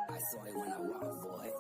I saw it when I walked, boy.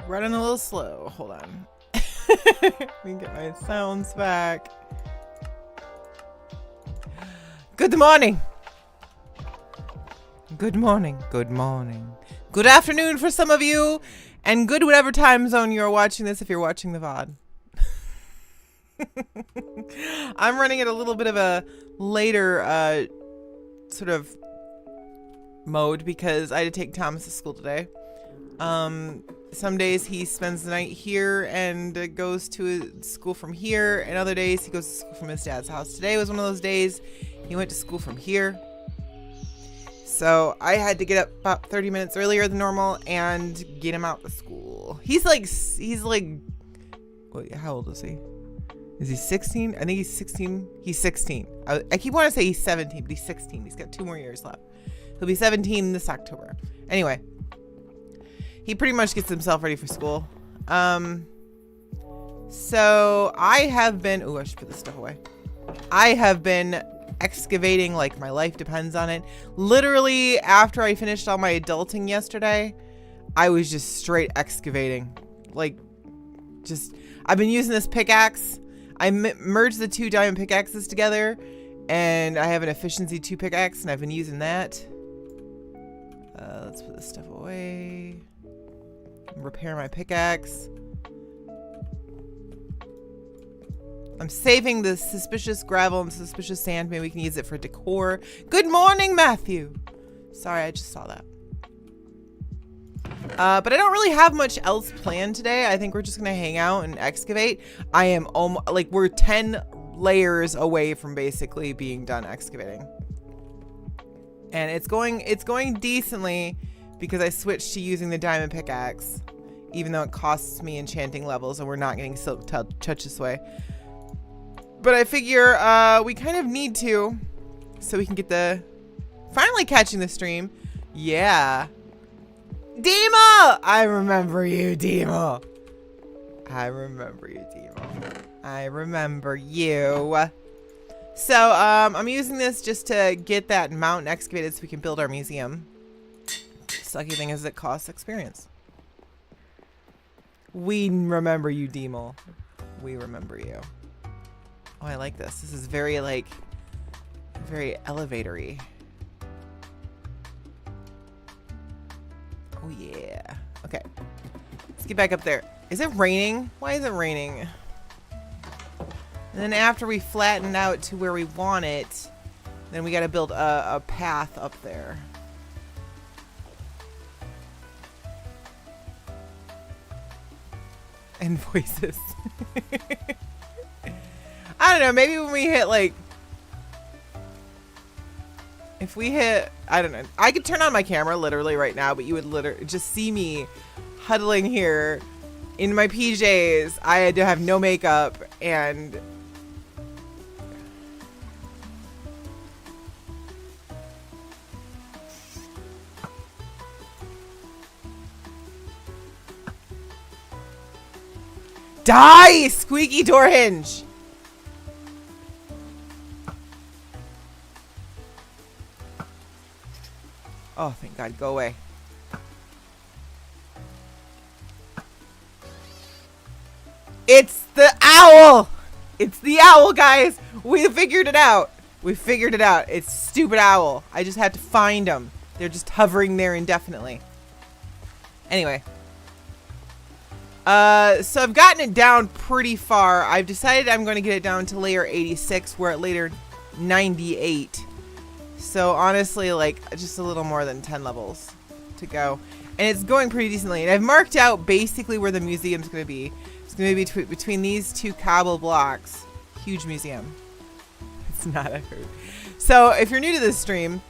Running a little slow. Hold on. Let me get my sounds back. Good morning. Good morning. Good morning. Good afternoon for some of you. And good whatever time zone you're watching this if you're watching the VOD. I'm running at a little bit of a later sort of mode because I had to take Thomas to school today. Some days he spends the night here and goes to school from here, and other days he goes to school from his dad's house. Today was one of those days he went to school from here. So I had to get up about 30 minutes earlier than normal and get him out to school. He's like, wait, how old is he? Is he 16? I think he's 16. He's 16. I keep wanting to say he's 17, but he's 16. He's got 2 more years left. He'll be 17 this October. Anyway, he pretty much gets himself ready for school. So I have been, I should put this stuff away. I have been excavating like my life depends on it. Literally after I finished all my adulting yesterday, I was just straight excavating. Like I've been using this pickaxe. I merged the 2 diamond pickaxes together and I have an efficiency 2 pickaxe and I've been using that. Let's put this stuff away. Repair my pickaxe. I'm saving the suspicious gravel and suspicious sand. Maybe we can use it for decor. Good morning, Matthew. Sorry, I just saw that. But I don't really have much else planned today. I think we're just gonna hang out and excavate. I am almost like we're 10 layers away from basically being done excavating. And it's going decently because I switched to using the diamond pickaxe. even though it costs me enchanting levels and we're not getting silk touch this way. But I figure we kind of need to, so we can get the finally catching the stream. Yeah. Demo! I remember you, Demo. I remember you, Demo. I remember you. So, I'm using this just to get that mountain excavated so we can build our museum. Sucky thing is it costs experience. We remember you, Demo. We remember you. Oh, I like this. This is very, like, very elevatory. Oh, yeah. Okay. Let's get back up there. Is it raining? Why is it raining? And then after we flatten out to where we want it, then we got to build a path up there. And voices. I don't know. Maybe when we hit, like... If we hit... I don't know. I could turn on my camera literally right now, but you would literally just see me huddling here in my PJs. I had to have no makeup and... Die! Squeaky door hinge! Oh, thank God. Go away. It's the owl! It's the owl, guys! We figured it out. We figured it out. It's stupid owl. I just had to find them. They're just hovering there indefinitely. Anyway. So I've gotten it down pretty far. I've decided I'm going to get it down to layer 86. We're at layer 98. So honestly, like, just a little more than 10 levels to go. And it's going pretty decently. And I've marked out basically where the museum's going to be. It's going to be between these two cobble blocks. Huge museum. It's not a hurt. So if you're new to this stream,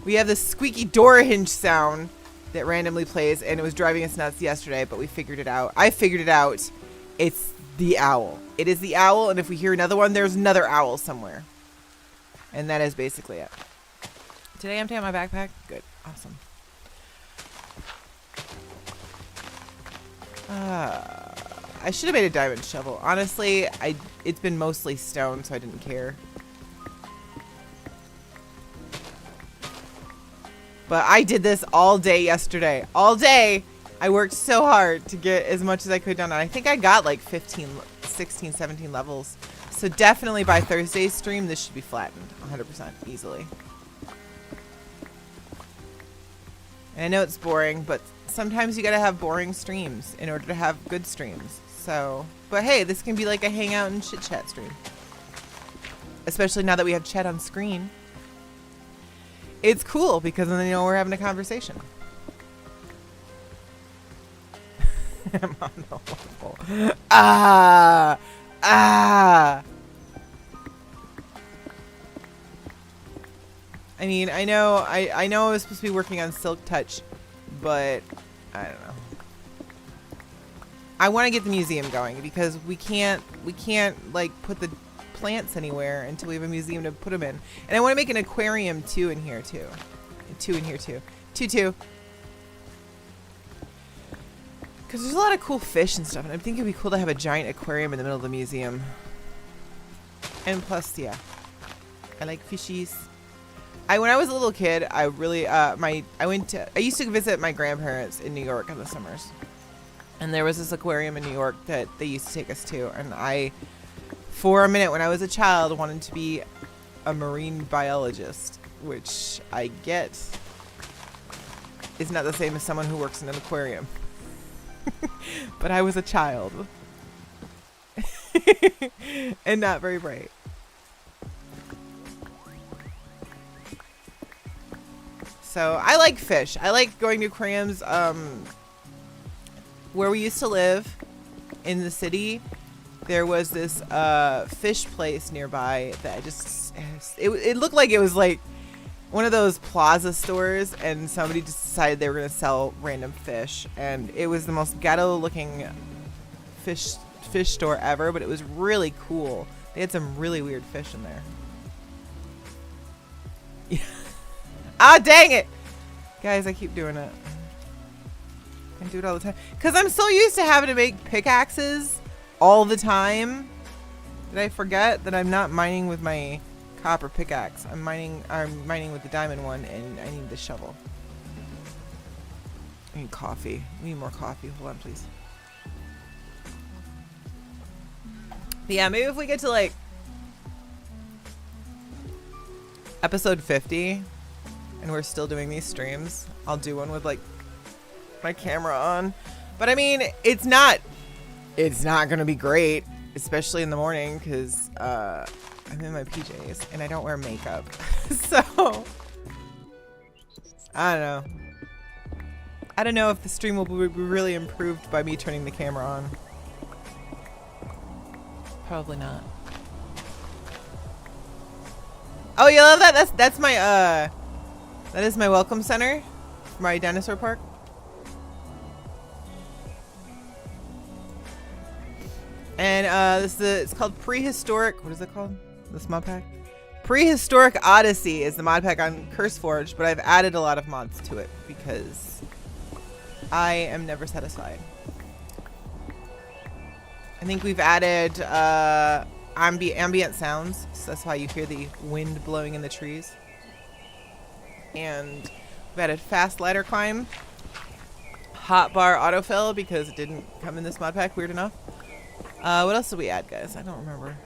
we have this squeaky door hinge sound that randomly plays, and it was driving us nuts yesterday, but we figured it out. I figured it out. It's the owl. It is the owl, and if we hear another one, there's another owl somewhere. And that is basically it. Today I'm taking my backpack. Good. Awesome. I should have made a diamond shovel. Honestly, it's been mostly stone, so I didn't care. But I did this all day yesterday. All day! I worked so hard to get as much as I could done. And I think I got like 15, 16, 17 levels. So definitely by Thursday's stream, this should be flattened 100% easily. And I know it's boring, but sometimes you gotta have boring streams in order to have good streams. So, but hey, this can be like a hangout and chit chat stream. Especially now that we have chat on screen. It's cool because then you know we're having a conversation. I'm on the level. Ah! I mean, I know I was supposed to be working on Silk Touch, but I don't know. I want to get the museum going because we can't like put the plants anywhere until we have a museum to put them in. And I want to make an aquarium too in here too. Two in here too. Two. Because there's a lot of cool fish and stuff, and I think it'd be cool to have a giant aquarium in the middle of the museum. And plus, yeah, I like fishies. When I was a little kid, I really I used to visit my grandparents in New York in the summers, and there was this aquarium in New York that they used to take us to, and I, for a minute when I was a child, wanted to be a marine biologist, which I get is not the same as someone who works in an aquarium. But I was a child. And not very bright. So I like fish. I like going to aquariums. Where we used to live in the city, there was this fish place nearby that it looked like it was like one of those plaza stores, and somebody just decided they were going to sell random fish, and it was the most ghetto looking fish store ever, but it was really cool. They had some really weird fish in there. Yeah. Ah, dang it! Guys, I keep doing it. I do it all the time. Because I'm so used to having to make pickaxes all the time. Did I forget that I'm not mining with my copper pickaxe? I'm mining with the diamond one, and I need the shovel. I need coffee. We need more coffee. Hold on, please. But yeah, maybe if we get to like episode 50 and we're still doing these streams, I'll do one with like my camera on. But I mean, it's not gonna be great, especially in the morning, because I'm in my PJs and I don't wear makeup. So I don't know if the stream will be really improved by me turning the camera on. Probably not. Oh, you love that? That's my that is my welcome center for my dinosaur park. And it's called Prehistoric. What is it called? This mod pack? Prehistoric Odyssey is the mod pack on CurseForge, but I've added a lot of mods to it because I am never satisfied. I think we've added ambient sounds, so that's why you hear the wind blowing in the trees. And we've added fast ladder climb, hotbar autofill because it didn't come in this mod pack, weird enough. What else did we add, guys? I don't remember.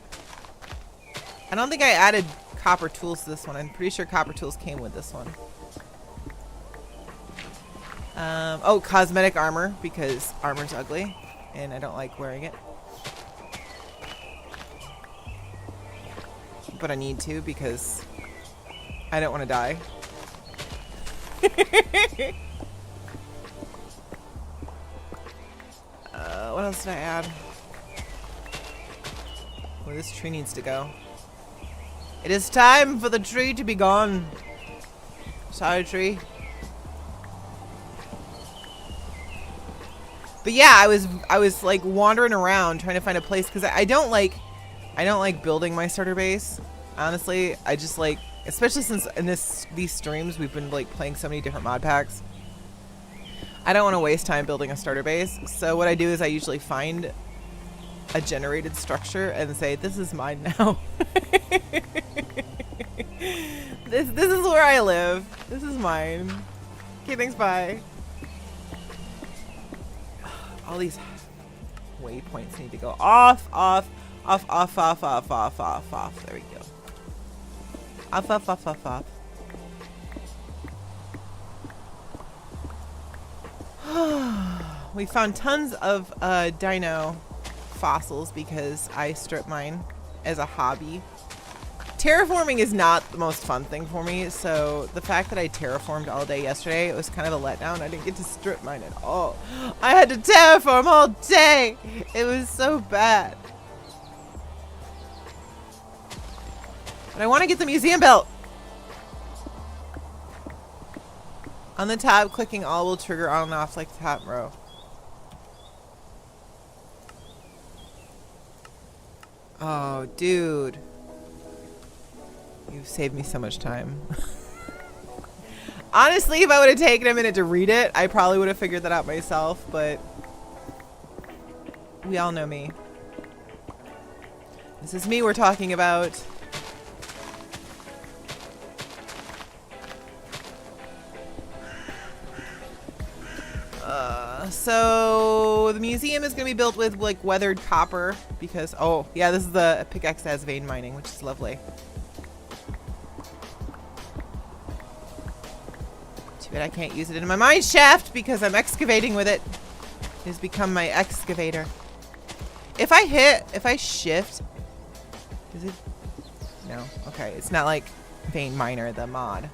I don't think I added copper tools to this one. I'm pretty sure copper tools came with this one. Oh, cosmetic armor because armor's ugly and I don't like wearing it. But I need to because I don't want to die. What else did I add? Well, this tree needs to go. It is time for the tree to be gone. Sorry, tree. But yeah, I was like wandering around trying to find a place because I don't like building my starter base. Honestly, I just like, especially since in these streams we've been like playing so many different mod packs. I don't want to waste time building a starter base. So what I do is I usually find a generated structure and say, this is mine now. This is where I live. This is mine. Okay, thanks, bye. All these waypoints need to go off. There we go. Off. We found tons of dino fossils because I strip mine as a hobby. Terraforming is not the most fun thing for me, so the fact that I terraformed all day yesterday, it was kind of a letdown. I didn't get to strip mine at all. I had to terraform all day. It was so bad. But I want to get the museum belt. On the tab, clicking all will trigger on and off like the top row. Oh, dude. You've saved me so much time. Honestly, if I would have taken a minute to read it, I probably would have figured that out myself, but we all know me. This is me we're talking about. So the museum is going to be built with like weathered copper because, oh yeah, this is the pickaxe that has vein mining, which is lovely. Too bad I can't use it in my mine shaft because I'm excavating with it. It has become my excavator. If I shift, does it? No, okay, it's not like vein miner, the mod.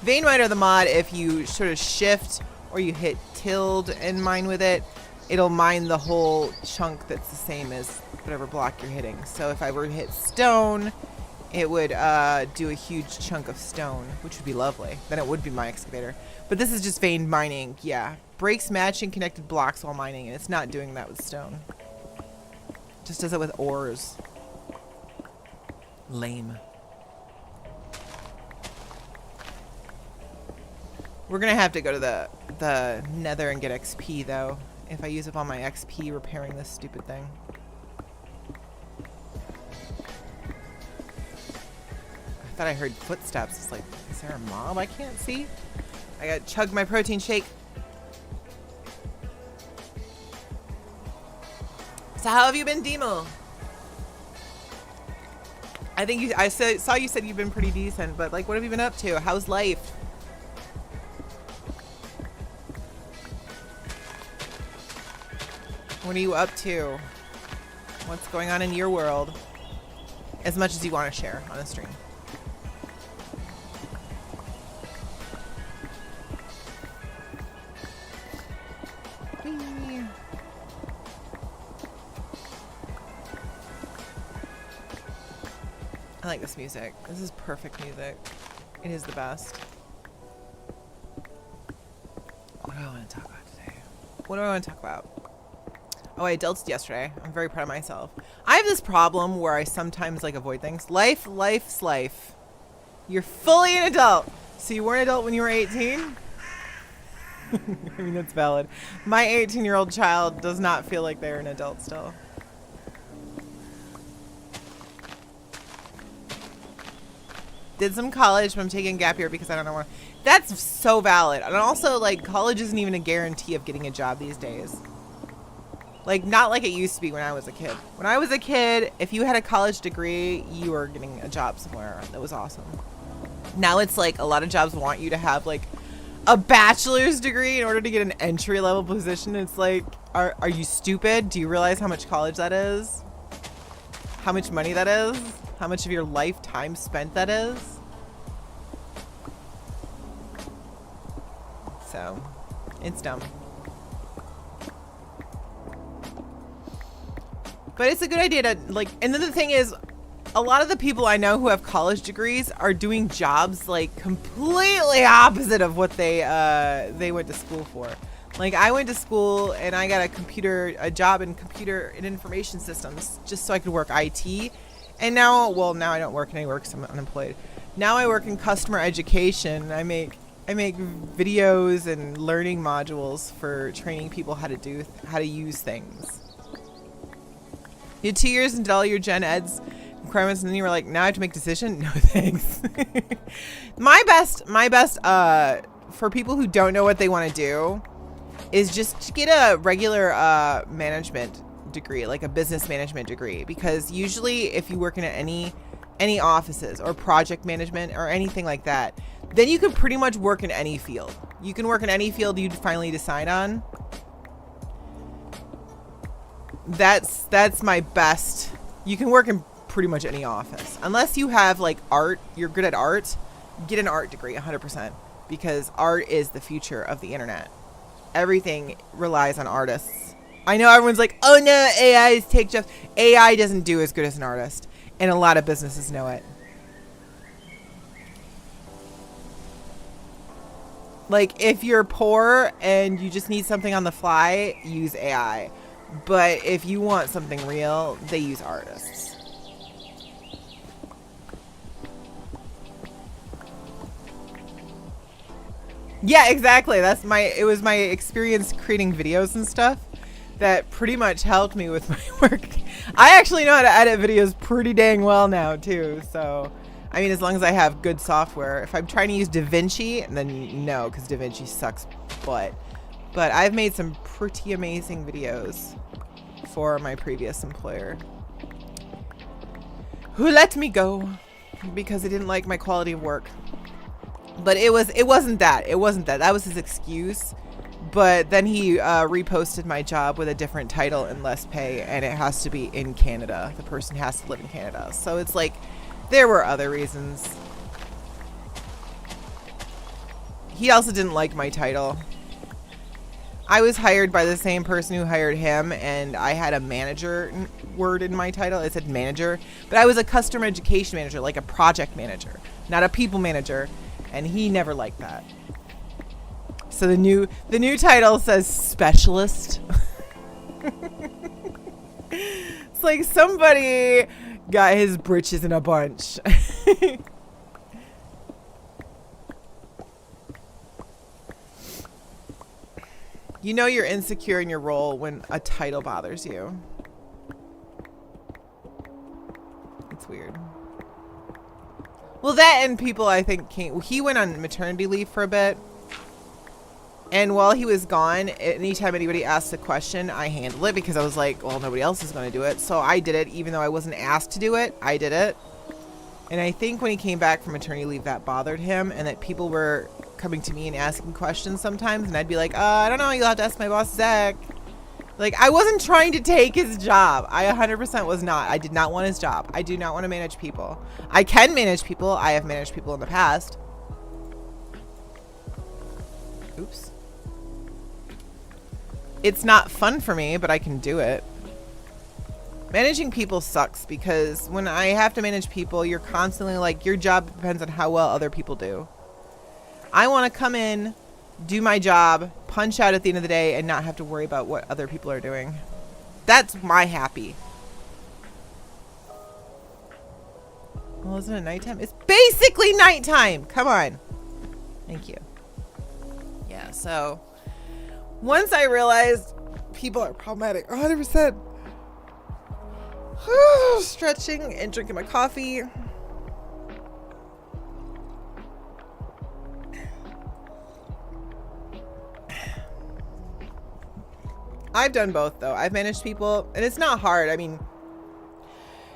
Vein miner the mod, if you sort of shift or you hit tilde and mine with it, it'll mine the whole chunk that's the same as whatever block you're hitting. So if I were to hit stone, it would do a huge chunk of stone, which would be lovely. Then it would be my excavator. But this is just vein mining. Yeah. Breaks matching connected blocks while mining, and it's not doing that with stone. Just does it with ores. Lame. We're gonna have to go to the nether and get XP though, if I use up all my XP repairing this stupid thing. I thought I heard footsteps. It's like, is there a mob I can't see? I gotta chug my protein shake. So how have you been, Demo? I saw you said you've been pretty decent, but like, what have you been up to? How's life? What are you up to? What's going on in your world? As much as you want to share on a stream. Whee. I like this music. This is perfect music. It is the best. What do I want to talk about today? What do I want to talk about? Oh, I adulted yesterday. I'm very proud of myself. I have this problem where I sometimes like avoid things. Life's life. You're fully an adult. So you weren't an adult when you were 18? I mean, that's valid. My 18-year-old child does not feel like they're an adult still. Did some college, but I'm taking a gap year because I don't know where. That's so valid. And also, like, college isn't even a guarantee of getting a job these days. Like, not like it used to be when I was a kid. When I was a kid, if you had a college degree, you were getting a job somewhere. That was awesome. Now it's like a lot of jobs want you to have, like, a bachelor's degree in order to get an entry-level position. It's like, are you stupid? Do you realize how much college that is? How much money that is? How much of your lifetime spent that is? So, it's dumb. But it's a good idea to, like, and then the thing is, a lot of the people I know who have college degrees are doing jobs, like, completely opposite of what they went to school for. Like, I went to school and I got a job in computer and information systems just so I could work IT. And now, well, now I don't work anywhere because I'm unemployed. Now I work in customer education. I make videos and learning modules for training people how to use things. You had 2 years and did all your gen eds requirements, and then you were like, now I have to make a decision? No thanks. My best for people who don't know what they want to do is just get a regular management degree, like a business management degree, because usually if you work in any offices or project management or anything like that, then you can pretty much work in any field. You can work in any field you finally decide on. That's my best. You can work in pretty much any office. Unless you have like art, you're good at art, get an art degree 100%, because art is the future of the internet. Everything relies on artists. I know everyone's like, oh no, AIs take jobs. AI doesn't do as good as an artist, and a lot of businesses know it. Like, if you're poor and you just need something on the fly, use AI. But if you want something real, they use artists. Yeah, exactly. It was my experience creating videos and stuff that pretty much helped me with my work. I actually know how to edit videos pretty dang well now too. So, I mean, as long as I have good software. If I'm trying to use DaVinci, then no, because DaVinci sucks butt. But I've made some pretty amazing videos for my previous employer, who let me go because he didn't like my quality of work. But it wasn't that. That was his excuse. But then he reposted my job with a different title and less pay, and it has to be in Canada. The person has to live in Canada. So it's like, there were other reasons. He also didn't like my title. I was hired by the same person who hired him, and I had a manager word in my title. It said manager, but I was a customer education manager, like a project manager, not a people manager, and he never liked that. So the new title says specialist. It's like somebody got his britches in a bunch. You know you're insecure in your role when a title bothers you. It's weird. Well, that and people, I think, he went on maternity leave for a bit. And while he was gone, anytime anybody asked a question, I handled it because I was like, well, nobody else is going to do it. So I did it, even though I wasn't asked to do it. I did it. And I think when he came back from maternity leave, that bothered him, and that people were coming to me and asking questions sometimes, and I'd be like, I don't know, you'll have to ask my boss, Zach. Like, I wasn't trying to take his job. I 100% was not. I did not want his job. I do not want to manage people. I can manage people. I have managed people in the past. Oops. It's not fun for me, but I can do it. Managing people sucks because when I have to manage people, you're constantly like, your job depends on how well other people do. I want to come in, do my job, punch out at the end of the day, and not have to worry about what other people are doing. That's my happy. Well, isn't it nighttime? It's basically nighttime. Come on. Thank you. Yeah, so once I realized people are problematic, 100%. Stretching and drinking my coffee. I've done both though. I've managed people, and it's not hard. I mean,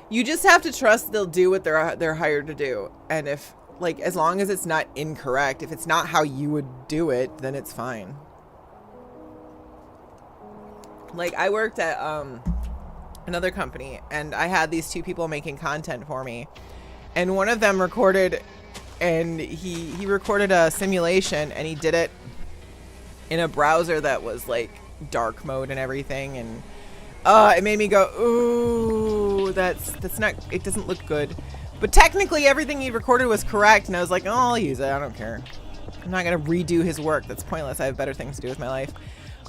you just have to trust they'll do what they're hired to do. And if, like, as long as it's not incorrect, if it's not how you would do it, then it's fine. Like, I worked at another company, and I had these two people making content for me, and one of them recorded, and he recorded a simulation, and he did it in a browser that was like dark mode and everything, and it made me go, ooh, that's not, it doesn't look good. But technically everything he recorded was correct, and I was like, oh, I'll use it, I don't care. I'm not gonna redo his work. That's pointless. I have better things to do with my life.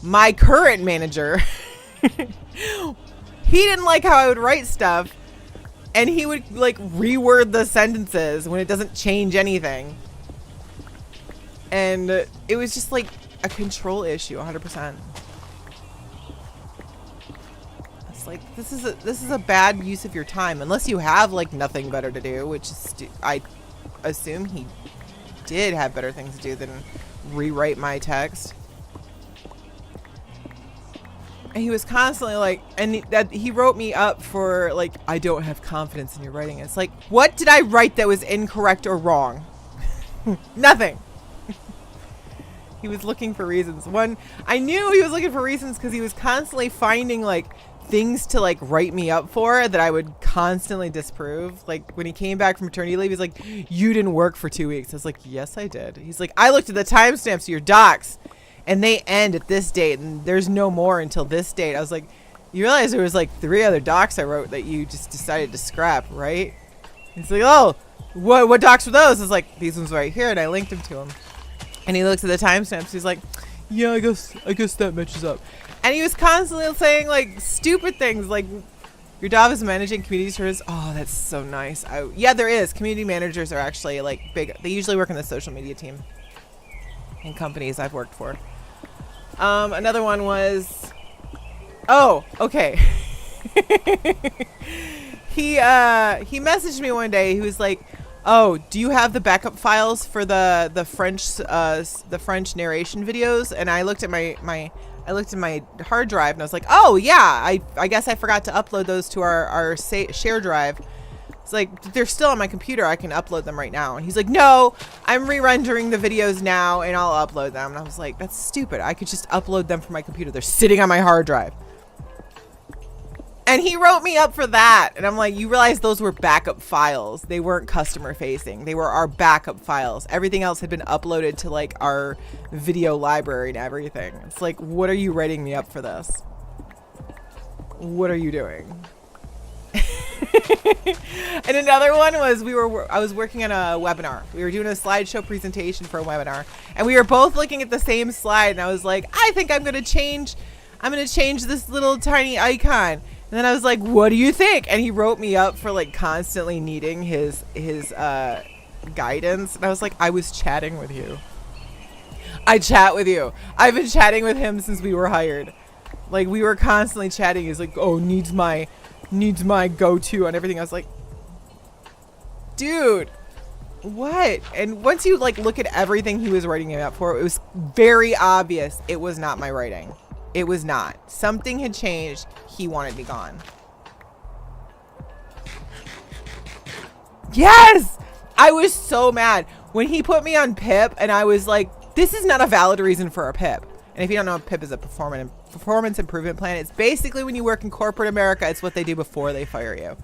My current manager, he didn't like how I would write stuff, and he would like reword the sentences when it doesn't change anything. And it was just like a control issue, 100%. It's like, this is a bad use of your time, unless you have like nothing better to do, which is I assume he did have better things to do than rewrite my text. And he was constantly like, and that he wrote me up for like, I don't have confidence in your writing. It's like, what did I write that was incorrect or wrong? Nothing. He was looking for reasons. One, I knew he was looking for reasons because he was constantly finding like things to like write me up for that I would constantly disprove. Like when he came back from maternity leave, he's like, you didn't work for 2 weeks. I was like, yes, I did. He's like, I looked at the timestamps of your docs, and they end at this date, and there's no more until this date. I was like, you realize there was like 3 other docs I wrote that you just decided to scrap, right? He's like, oh, what docs were those? I was like, these ones right here, and I linked them to him. And he looks at the timestamps. He's like, yeah, I guess that matches up. And he was constantly saying like stupid things like, your job is managing community service. Oh, that's so nice. Yeah, there is. Community managers are actually like big. They usually work in the social media team in companies I've worked for. Another one was, oh, okay. He messaged me one day. He was like, oh, do you have the backup files for the French narration videos? And I looked at my hard drive, and I was like, oh yeah, I guess I forgot to upload those to our share drive. It's like, they're still on my computer. I can upload them right now. And he's like, no, I'm re-rendering the videos now, and I'll upload them. And I was like, that's stupid. I could just upload them from my computer. They're sitting on my hard drive. And he wrote me up for that. And I'm like, you realize those were backup files. They weren't customer facing. They were our backup files. Everything else had been uploaded to like our video library and everything. It's like, what are you writing me up for this? What are you doing? And another one was I was working on a webinar. We were doing a slideshow presentation for a webinar, and we were both looking at the same slide, and I was like, I think I'm gonna change this little tiny icon. And then I was like, what do you think? And he wrote me up for like constantly needing his guidance. And I was like, I was chatting with you. I chat with you. I've been chatting with him since we were hired. Like, we were constantly chatting. He's like, oh, needs my go-to on everything. I was like, dude, what? And once you like look at everything he was writing me up for, it was very obvious it was not my writing. It was not. Something had changed. He wanted me gone. Yes! I was so mad when he put me on PIP, and I was like, this is not a valid reason for a PIP. And if you don't know, PIP is a performance improvement plan. It's basically when you work in corporate America, it's what they do before they fire you.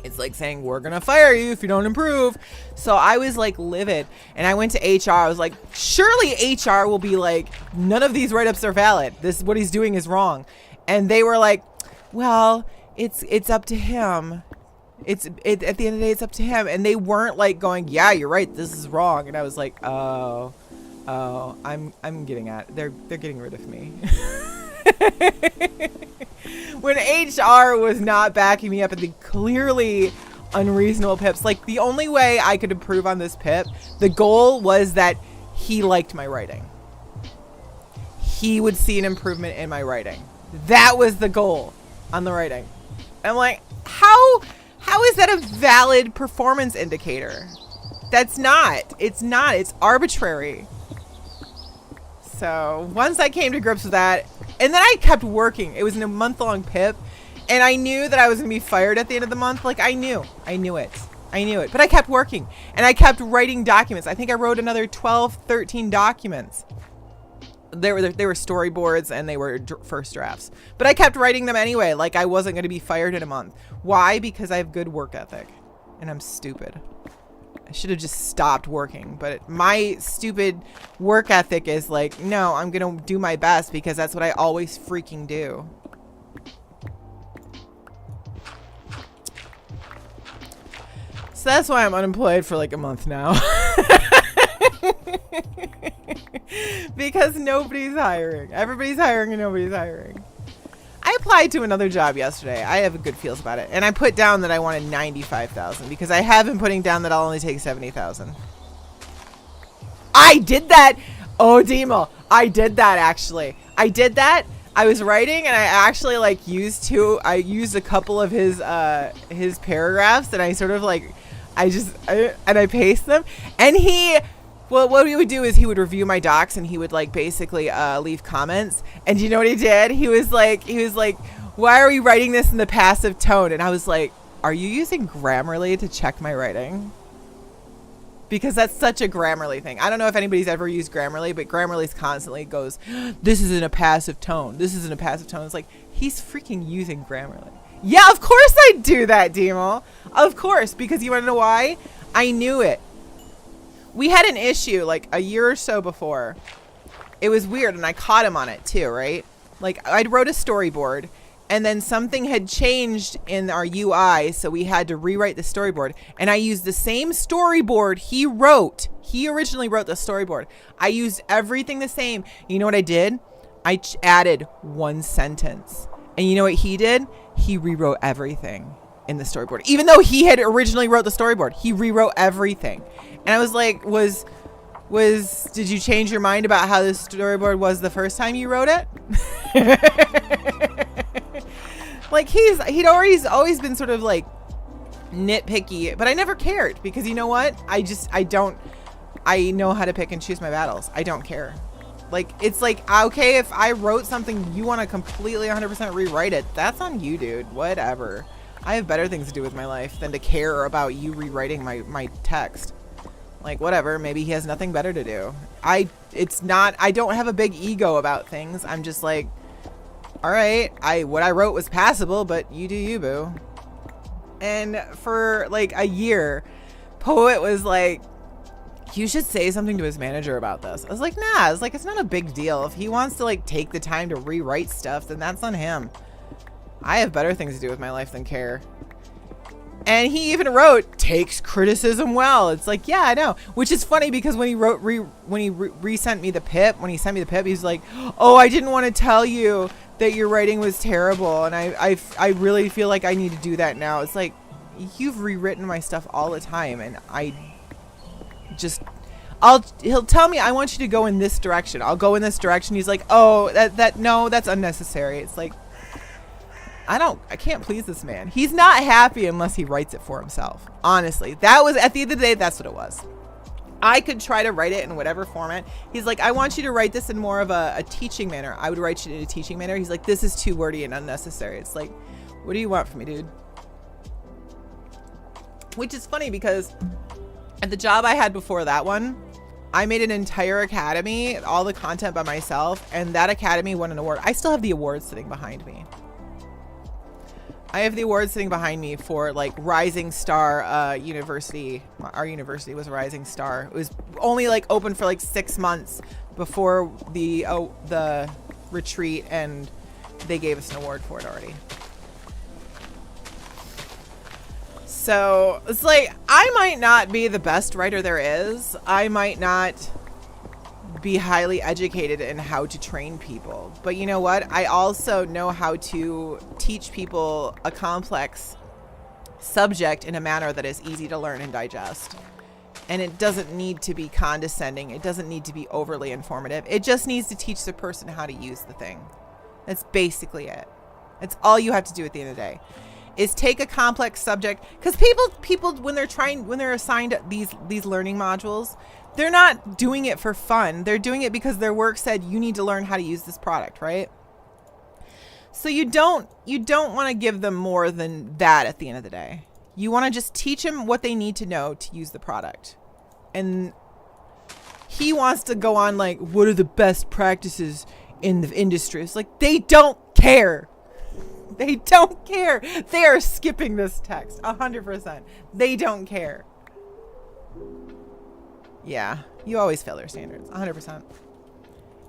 It's like saying, we're going to fire you if you don't improve. So I was like livid, and I went to HR. I was like, surely HR will be like, none of these write-ups are valid. What he's doing is wrong. And they were like, well, it's up to him. At the end of the day, it's up to him. And they weren't like going, yeah, you're right, this is wrong. And I was like, oh, I'm getting at it. They're getting rid of me. When HR was not backing me up at the clearly unreasonable PIPs, like the only way I could improve on this PIP, the goal was that he liked my writing. He would see an improvement in my writing. That was the goal on the writing. I'm like, how is that a valid performance indicator? That's not. It's not. It's arbitrary. So once I came to grips with that, and then I kept working. It was in a month-long PIP, and I knew that I was going to be fired at the end of the month. Like, I knew it. But I kept working, and I kept writing documents. I think I wrote another 12, 13 documents. They were storyboards, and they were first drafts. But I kept writing them anyway, like I wasn't going to be fired in a month. Why? Because I have good work ethic, and I'm stupid. I should have just stopped working, but my stupid work ethic is like, no, I'm going to do my best because that's what I always freaking do. So that's why I'm unemployed for like a month now. Because nobody's hiring. Everybody's hiring and nobody's hiring. I applied to another job yesterday. I have a good feels about it. And I put down that I wanted 95,000 because I have been putting down that I'll only take 70,000. I did that. Oh, Demo. I did that actually. I did that. I was writing and I actually like used a couple of his paragraphs, and I sort of like, I paste them, and what he would do is he would review my docs, and he would like basically leave comments. And you know what he did? He was like, why are we writing this in the passive tone? And I was like, are you using Grammarly to check my writing? Because that's such a Grammarly thing. I don't know if anybody's ever used Grammarly, but Grammarly's constantly goes, this is in a passive tone. This is in a passive tone. It's like, he's freaking using Grammarly. Yeah, of course I do that, Demo. Of course, because you want to know why? I knew it. We had an issue like a year or so before. It was weird, and I caught him on it too, right? Like, I wrote a storyboard, and then something had changed in our UI, so we had to rewrite the storyboard. And I used the same storyboard he wrote. He originally wrote the storyboard. I used everything the same. You know what I did? I added one sentence. And you know what he did? He rewrote everything in the storyboard. Even though he had originally wrote the storyboard, he rewrote everything. And I was like, did you change your mind about how this storyboard was the first time you wrote it? Like, he'd always been sort of like nitpicky, but I never cared because you know what? I know how to pick and choose my battles. I don't care. Like, it's like, okay, if I wrote something, you want to completely 100% rewrite it. That's on you, dude. Whatever. I have better things to do with my life than to care about you rewriting my text. Like, whatever, maybe he has nothing better to do. I don't have a big ego about things. I'm just like, all right, what I wrote was passable, but you do you, boo. And for like a year, Poet was like, you should say something to his manager about this. I was like, nah, it's not a big deal. If he wants to like take the time to rewrite stuff, then that's on him. I have better things to do with my life than care. And he even wrote, takes criticism well. It's like, yeah, I know. Which is funny because when he resent me the pip, he's like, oh, I didn't want to tell you that your writing was terrible. And I really feel like I need to do that now. It's like, you've rewritten my stuff all the time. And he'll tell me, I want you to go in this direction. I'll go in this direction. He's like, oh, no, that's unnecessary. It's like, I can't please this man. He's not happy unless he writes it for himself. Honestly, that was, at the end of the day, that's what it was. I could try to write it in whatever format. He's like, I want you to write this in more of a teaching manner. I would write it in a teaching manner. He's like, this is too wordy and unnecessary. It's like, what do you want from me, dude? Which is funny because at the job I had before that one, I made an entire academy, all the content by myself, and that academy won an award. I still have the award sitting behind me. I have the award sitting behind me for like Rising Star University. Our university was a Rising Star. It was only like open for like 6 months before the retreat, and they gave us an award for it already. So it's like, I might not be the best writer there is. I might not be highly educated in how to train people. But you know what? I also know how to teach people a complex subject in a manner that is easy to learn and digest. And it doesn't need to be condescending. It doesn't need to be overly informative. It just needs to teach the person how to use the thing. That's basically it. It's all you have to do at the end of the day. Is take a complex subject, because people when they're assigned these learning modules, they're not doing it for fun. They're doing it because their work said you need to learn how to use this product, right? So you don't want to give them more than that at the end of the day. You want to just teach them what they need to know to use the product. And he wants to go on like, what are the best practices in the industry? It's like, they don't care. They don't care. They are skipping this text 100%. They don't care. Yeah, you always fail their standards 100%.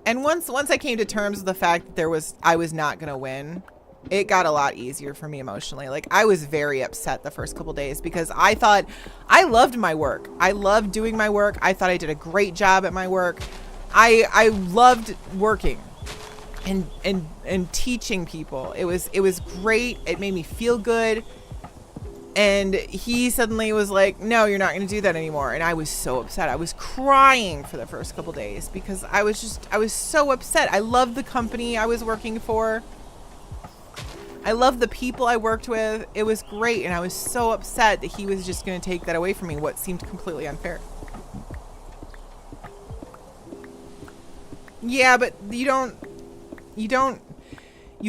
And once I came to terms with the fact that I was not going to win, it got a lot easier for me emotionally. Like, I was very upset the first couple days because I thought I loved my work. I loved doing my work. I thought I did a great job at my work. I loved working and teaching people. It was great. It made me feel good. And he suddenly was like, no, you're not going to do that anymore. And I was so upset. I was crying for the first couple days because I was so upset. I loved the company I was working for. I loved the people I worked with. It was great. And I was so upset that he was just going to take that away from me, what seemed completely unfair. Yeah, but you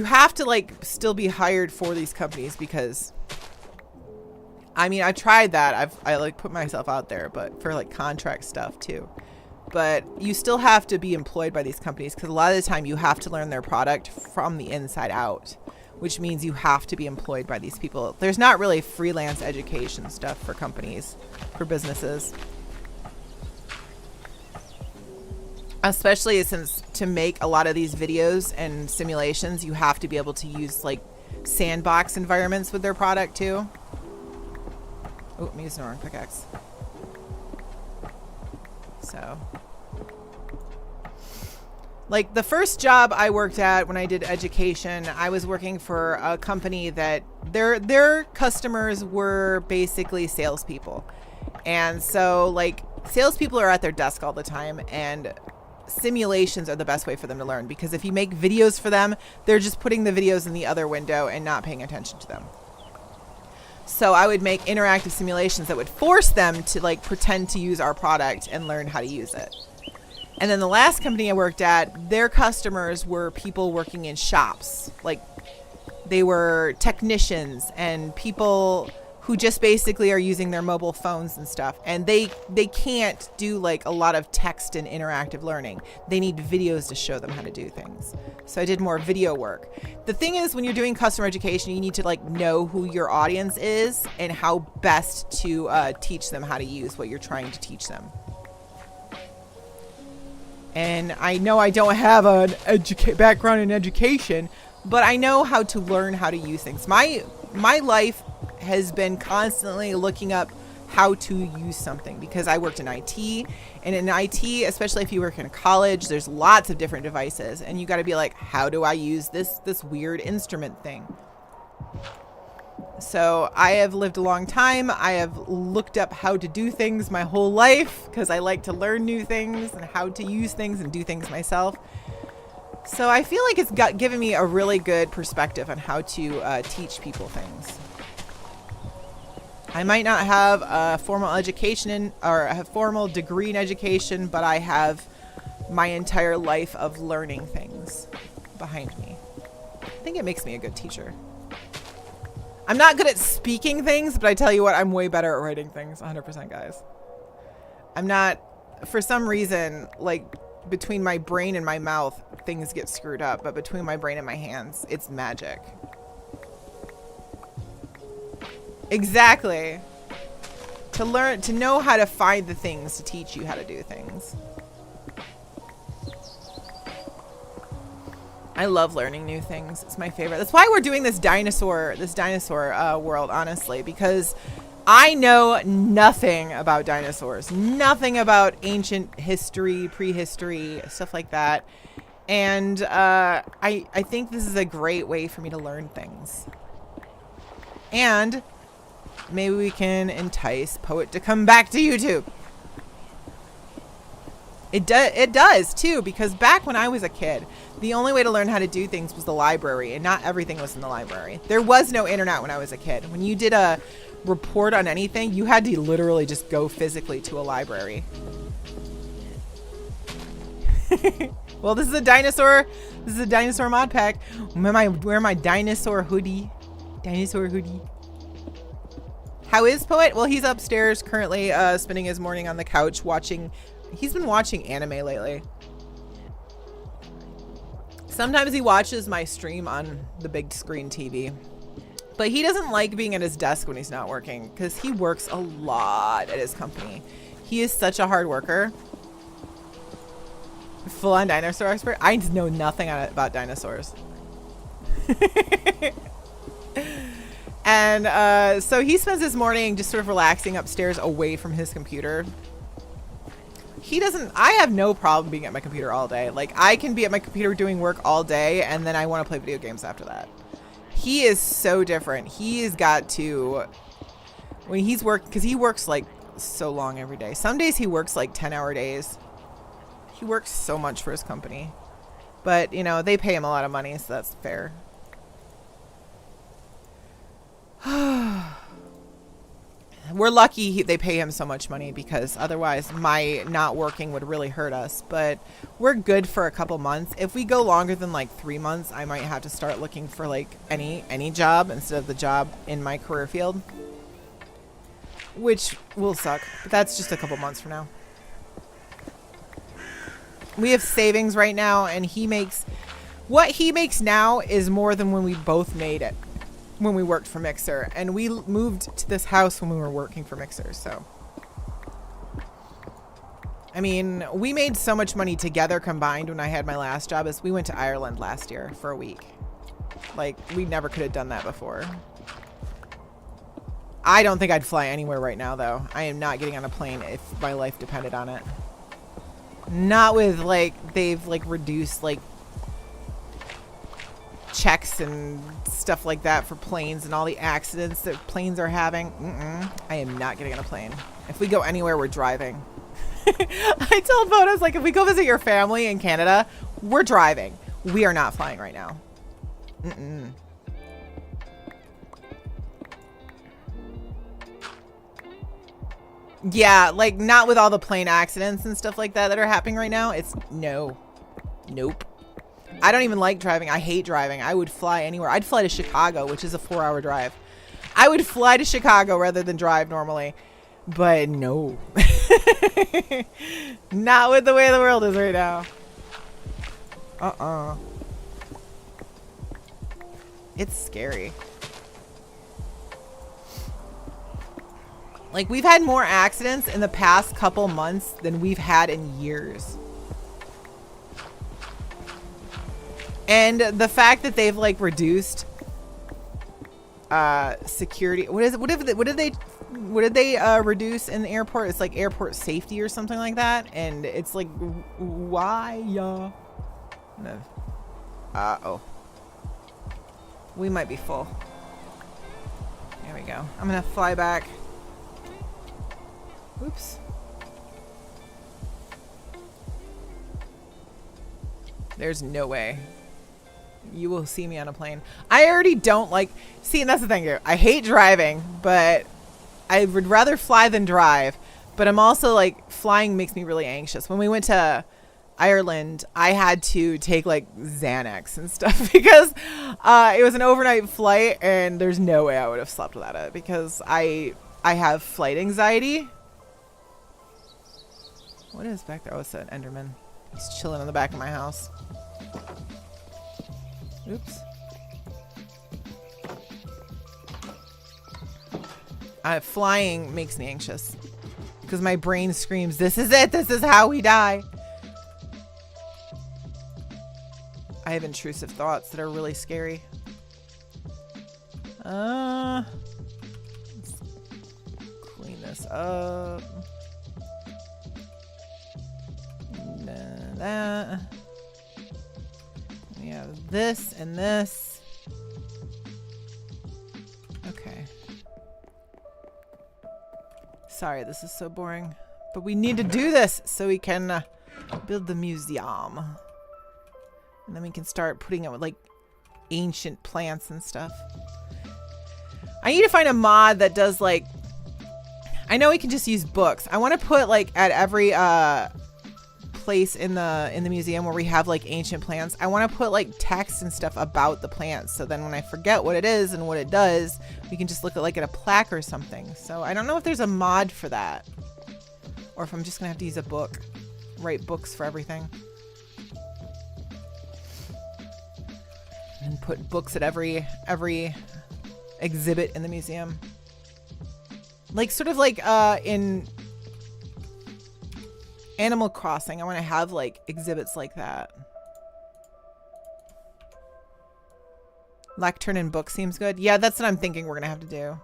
have to like still be hired for these companies because, I mean, I tried that. I like put myself out there, but for like contract stuff too. But you still have to be employed by these companies because a lot of the time you have to learn their product from the inside out, which means you have to be employed by these people. There's not really freelance education stuff for companies, for businesses. Especially since to make a lot of these videos and simulations, you have to be able to use like sandbox environments with their product too. Oh, I'm using the wrong pickaxe. So, like the first job I worked at when I did education, I was working for a company that their customers were basically salespeople. And so like salespeople are at their desk all the time, and simulations are the best way for them to learn, because if you make videos for them, they're just putting the videos in the other window and not paying attention to them. So I would make interactive simulations that would force them to like pretend to use our product and learn how to use it. And then the last company I worked at, their customers were people working in shops. Like they were technicians and people who just basically are using their mobile phones and stuff. And they can't do like a lot of text and interactive learning. They need videos to show them how to do things. So I did more video work. The thing is, when you're doing customer education, you need to like know who your audience is and how best to teach them how to use what you're trying to teach them. And I know I don't have an background in education, but I know how to learn how to use things. My life has been constantly looking up how to use something, because I worked in IT, and in IT, especially if you work in a college, there's lots of different devices, and you got to be like, how do I use this weird instrument thing? So I have lived a long time. I have looked up how to do things my whole life because I like to learn new things and how to use things and do things myself. So I feel like it's given me a really good perspective on how to teach people things. I might not have a formal education or a formal degree in education, but I have my entire life of learning things behind me. I think it makes me a good teacher. I'm not good at speaking things, but I tell you what, I'm way better at writing things, 100%, guys. I'm not, for some reason, like between my brain and my mouth, things get screwed up, but between my brain and my hands, it's magic. Exactly. To know how to find the things to teach you how to do things. I love learning new things. It's my favorite. That's why we're doing this dinosaur world, honestly, because I know nothing about dinosaurs, nothing about ancient history, prehistory, stuff like that. And I think this is a great way for me to learn things. And maybe we can entice Poet to come back to YouTube. It does too, because back when I was a kid, the only way to learn how to do things was the library, and not everything was in the library. There was no internet when I was a kid. When you did a report on anything, you had to literally just go physically to a library. Well, this is a dinosaur. This is a dinosaur mod pack. Wear my dinosaur hoodie. Dinosaur hoodie. How is Poet? Well, he's upstairs currently spending his morning on the couch watching. He's been watching anime lately. Sometimes he watches my stream on the big screen TV. But he doesn't like being at his desk when he's not working, because he works a lot at his company. He is such a hard worker. Full-on dinosaur expert? I know nothing about dinosaurs. And so he spends his morning just sort of relaxing upstairs away from his computer. I have no problem being at my computer all day. Like, I can be at my computer doing work all day, and then I want to play video games after that. He is so different. He has got to, when he's because he works like so long every day. Some days he works like 10-hour days. He works so much for his company. But, you know, they pay him a lot of money, so that's fair. We're lucky they pay him so much money, because otherwise my not working would really hurt us. But we're good for a couple months. If we go longer than like 3 months, I might have to start looking for like any job instead of the job in my career field, which will suck. But that's just a couple months from now. We have savings right now, and what he makes now is more than when we both made it. When we worked for Mixer, and we moved to this house when we were working for Mixer. So I mean, we made so much money together combined when I had my last job. Is we went to Ireland last year for a week. Like, we never could have done that before. I don't think I'd fly anywhere right now, though. I am not getting on a plane if my life depended on it. Not with, like, they've, like, reduced, like, checks and stuff like that for planes and all the accidents that planes are having. I am not getting on a plane. If we go anywhere, we're driving. I told Bo, I was like, if we go visit your family in Canada, we're driving. We are not flying right now. Yeah, like, not with all the plane accidents and stuff like that are happening right now. It's no. Nope. I don't even like driving. I hate driving. I would fly anywhere. I'd fly to Chicago, which is a 4-hour drive. I would fly to Chicago rather than drive normally. But no. Not with the way the world is right now. It's scary. Like, we've had more accidents in the past couple months than we've had in years. And the fact that they've like reduced security. What did they reduce in the airport? It's like airport safety or something like that. And it's like, why? No. Oh. We might be full. There we go. I'm gonna fly back. Oops. There's no way you will see me on a plane. I already don't like... See, and that's the thing here. I hate driving, but I would rather fly than drive. But I'm also like... Flying makes me really anxious. When we went to Ireland, I had to take like Xanax and stuff because it was an overnight flight and there's no way I would have slept without it because I have flight anxiety. What is back there? Oh, it's an Enderman. He's chilling in the back of my house. Oops. Flying makes me anxious because my brain screams, this is it. This is how we die. I have intrusive thoughts that are really scary. Let's clean this up. That. We have this and this. Okay. Sorry, this is so boring. But we need to do this so we can build the museum. And then we can start putting it with like ancient plants and stuff. I need to find a mod that does like... I know we can just use books. I want to put like at every... place in the museum where we have like ancient plants, I want to put like text and stuff about the plants so then when I forget what it is and what it does, we can just look at like at a plaque or something. So I don't know if there's a mod for that or if I'm just gonna have to use a book, write books for everything and put books at every exhibit in the museum, like sort of like in Animal Crossing. I want to have like exhibits like that. Lectern and book seems good. Yeah, that's what I'm thinking we're gonna have to do.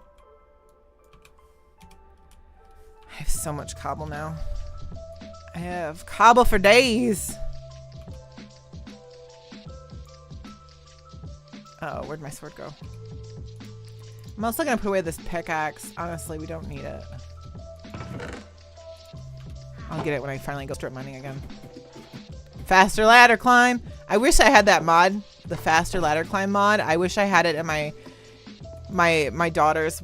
I have so much cobble now. I have cobble for days. Oh, where'd my sword go? I'm also gonna put away this pickaxe. Honestly, we don't need it. I'll get it when I finally go strip mining again. Faster ladder climb. I wish I had that mod, the faster ladder climb mod. I wish I had it in my daughter's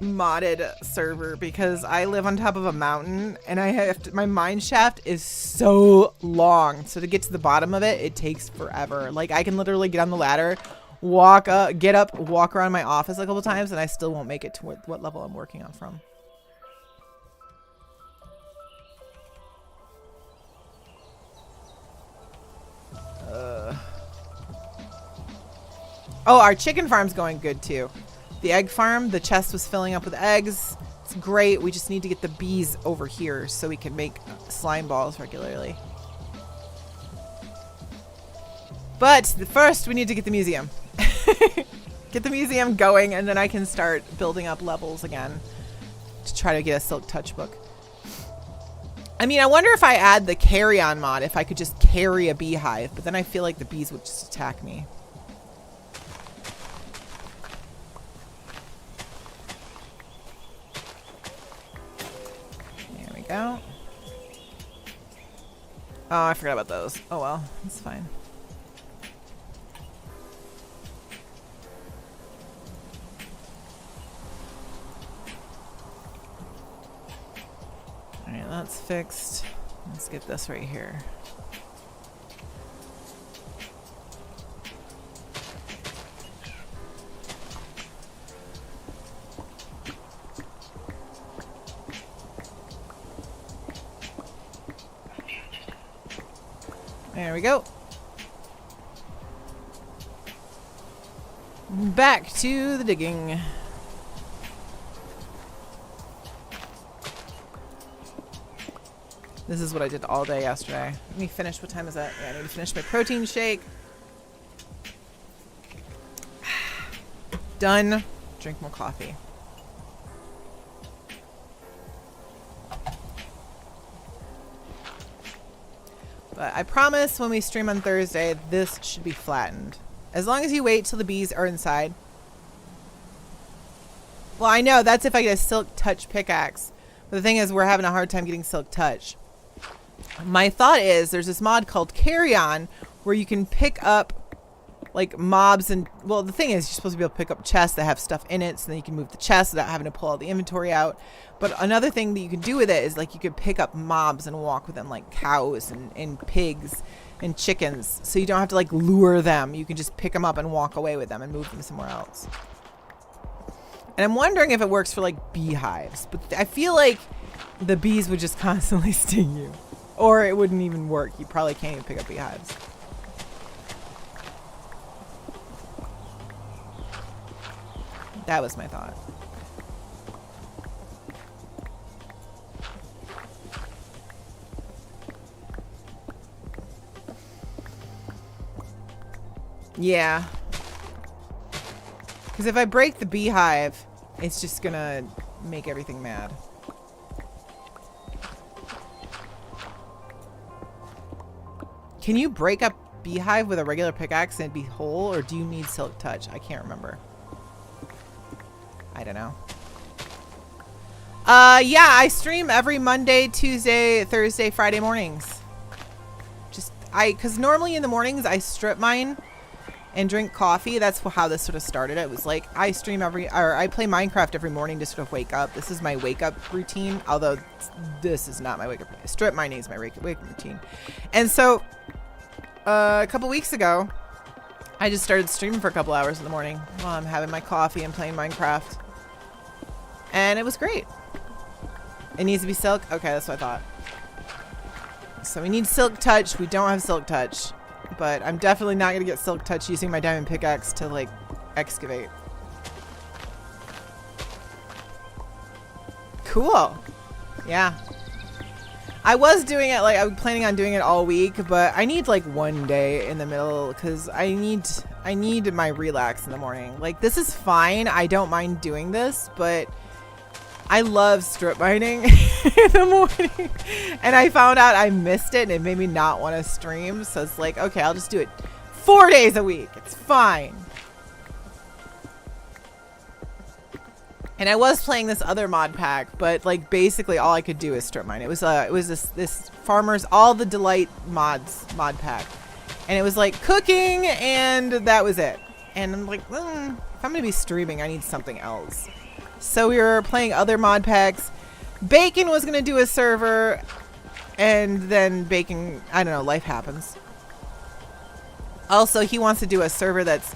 modded server because I live on top of a mountain and I have to, my mine shaft is so long. So to get to the bottom of it, it takes forever. Like I can literally get on the ladder, walk up, get up, walk around my office a couple times, and I still won't make it to what level I'm working on from. Oh, our chicken farm's going good too. The egg farm, the chest was filling up with eggs. It's great. We just need to get the bees over here so we can make slime balls regularly. But first we need to get the museum. Get the museum going and then I can start building up levels again to try to get a Silk Touch book. I mean, I wonder if I add the carry-on mod, if I could just carry a beehive, but then I feel like the bees would just attack me. There we go. Oh, I forgot about those. Oh well, it's fine. Alright, that's fixed. Let's get this right here. There we go. Back to the digging. This is what I did all day yesterday. Let me finish. What time is that? Yeah, I need to finish my protein shake. Done. Drink more coffee. But I promise when we stream on Thursday, this should be flattened. As long as you wait till the bees are inside. Well, I know that's if I get a silk touch pickaxe. But the thing is, we're having a hard time getting silk touch. My thought is there's this mod called Carry On where you can pick up like mobs and, well, the thing is you're supposed to be able to pick up chests that have stuff in it so then you can move the chest without having to pull all the inventory out. But another thing that you can do with it is like you could pick up mobs and walk with them like cows and pigs and chickens. So you don't have to like lure them. You can just pick them up and walk away with them and move them somewhere else. And I'm wondering if it works for like beehives, but I feel like the bees would just constantly sting you. Or it wouldn't even work. You probably can't even pick up beehives. That was my thought. Yeah. Because if I break the beehive, it's just gonna make everything mad. Can you break up beehive with a regular pickaxe and be whole, or do you need silk touch? I can't remember. I don't know. Yeah, I stream every Monday, Tuesday, Thursday, Friday mornings. Because normally in the mornings I strip mine and drink coffee. That's how this sort of started. It was like I play Minecraft every morning to sort of wake up. This is my wake up routine, although this is not my wake up routine. Strip mining is my wake up routine. And so a couple weeks ago, I just started streaming for a couple hours in the morning while I'm having my coffee and playing Minecraft. And it was great. It needs to be silk? Okay, that's what I thought. So we need silk touch. We don't have silk touch. But I'm definitely not going to get silk touch using my diamond pickaxe to, like, excavate. Cool. Yeah. I was doing it, like, I was planning on doing it all week, but I need, like, one day in the middle because I need my relax in the morning. Like, this is fine. I don't mind doing this, but I love strip mining in the morning. And I found out I missed it and it made me not want to stream. So it's like, okay, I'll just do it 4 days a week. It's fine. And I was playing this other mod pack, but like basically all I could do is strip mine. It was this farmers all the delight mod pack. And it was like cooking and that was it. And I'm like, if I'm going to be streaming, I need something else. So we were playing other mod packs. Bacon was going to do a server. And then Bacon, I don't know, life happens. Also, he wants to do a server that's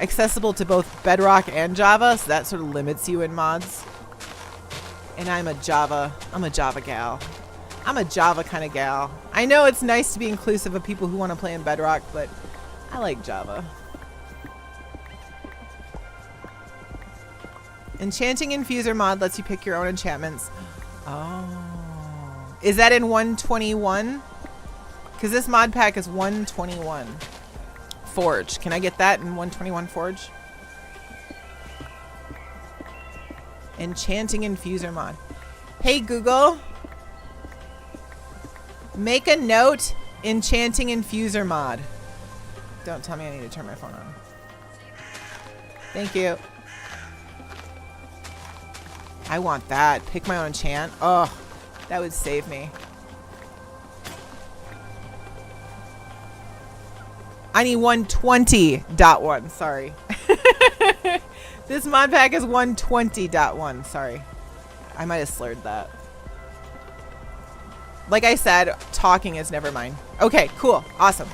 accessible to both Bedrock and Java. So that sort of limits you in mods. And I'm a Java gal. I'm a Java kind of gal. I know it's nice to be inclusive of people who want to play in Bedrock, but I like Java. Enchanting Infuser mod lets you pick your own enchantments. Oh. Is that in 121? Because this mod pack is 121. Forge. Can I get that in 121 Forge? Enchanting Infuser mod. Hey Google. Make a note. Enchanting Infuser mod. Don't tell me I need to turn my phone on. Thank you. I want that. Pick my own enchant. Oh, that would save me. I need 120.1. Sorry. This mod pack is 120.1. Sorry. I might have slurred that. Like I said, talking is never mine. Okay, cool. Awesome.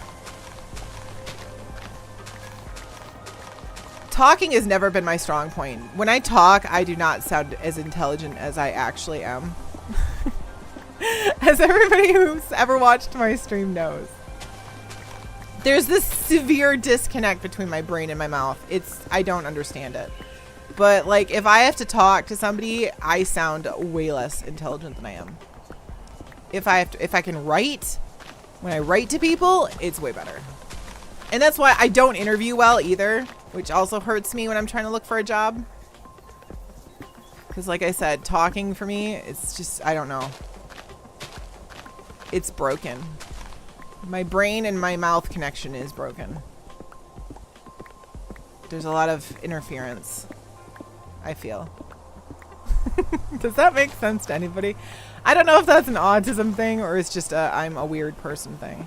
Talking has never been my strong point. When I talk, I do not sound as intelligent as I actually am. As everybody who's ever watched my stream knows. There's this severe disconnect between my brain and my mouth. I don't understand it. But like, if I have to talk to somebody, I sound way less intelligent than I am. If I can write, when I write to people, it's way better. And that's why I don't interview well either, which also hurts me when I'm trying to look for a job. Because like I said, talking for me, it's just, I don't know. It's broken. My brain and my mouth connection is broken. There's a lot of interference, I feel. Does that make sense to anybody? I don't know if that's an autism thing or it's just a I'm a weird person thing.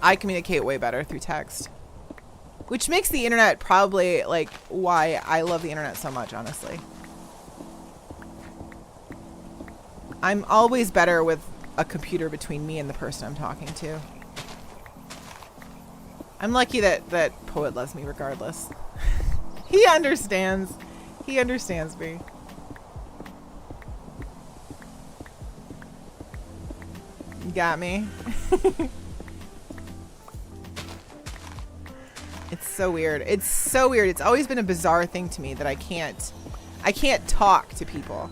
I communicate way better through text. Which makes the internet probably like why I love the internet so much, honestly. I'm always better with a computer between me and the person I'm talking to. I'm lucky that Poet loves me regardless. He understands. He understands me. You got me. It's so weird. It's so weird. It's always been a bizarre thing to me that I can't talk to people.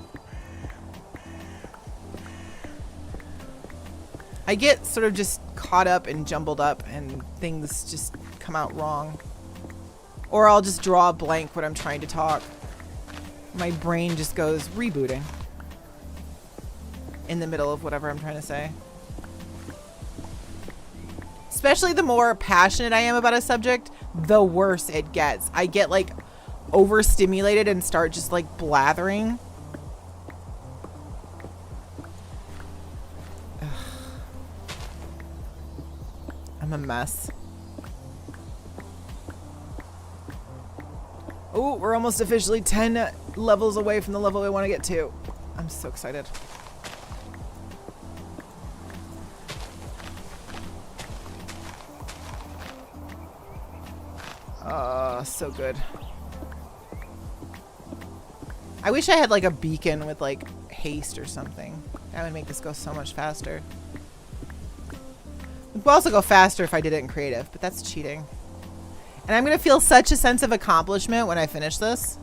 I get sort of just caught up and jumbled up and things just come out wrong. Or I'll just draw a blank when I'm trying to talk. My brain just goes rebooting in the middle of whatever I'm trying to say. Especially the more passionate I am about a subject, the worse it gets. I get like overstimulated and start just like blathering. Ugh. I'm a mess. Oh, we're almost officially 10 levels away from the level I want to get to. I'm so excited. So good. I wish I had like a beacon with like haste or something. That would make this go so much faster. It would also go faster if I did it in creative, but that's cheating. And I'm going to feel such a sense of accomplishment when I finish this.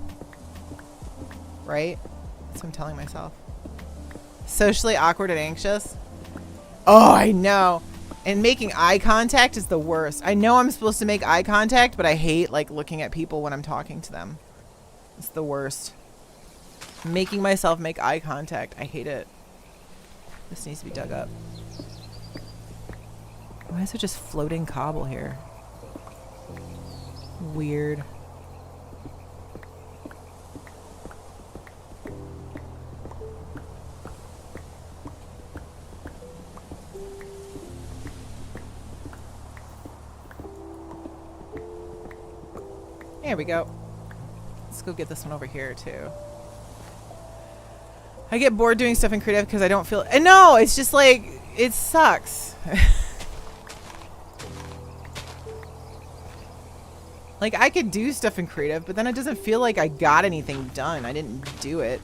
Right? That's what I'm telling myself. Socially awkward and anxious. Oh, I know. And making eye contact is the worst. I know I'm supposed to make eye contact, but I hate like looking at people when I'm talking to them. It's the worst. Making myself make eye contact. I hate it. This needs to be dug up. Why is there just floating cobble here? Weird. There we go. Let's go get this one over here too. I get bored doing stuff in creative because I don't feel... And no, it's just like, it sucks. Like, I could do stuff in creative, but then it doesn't feel like I got anything done. I didn't do it.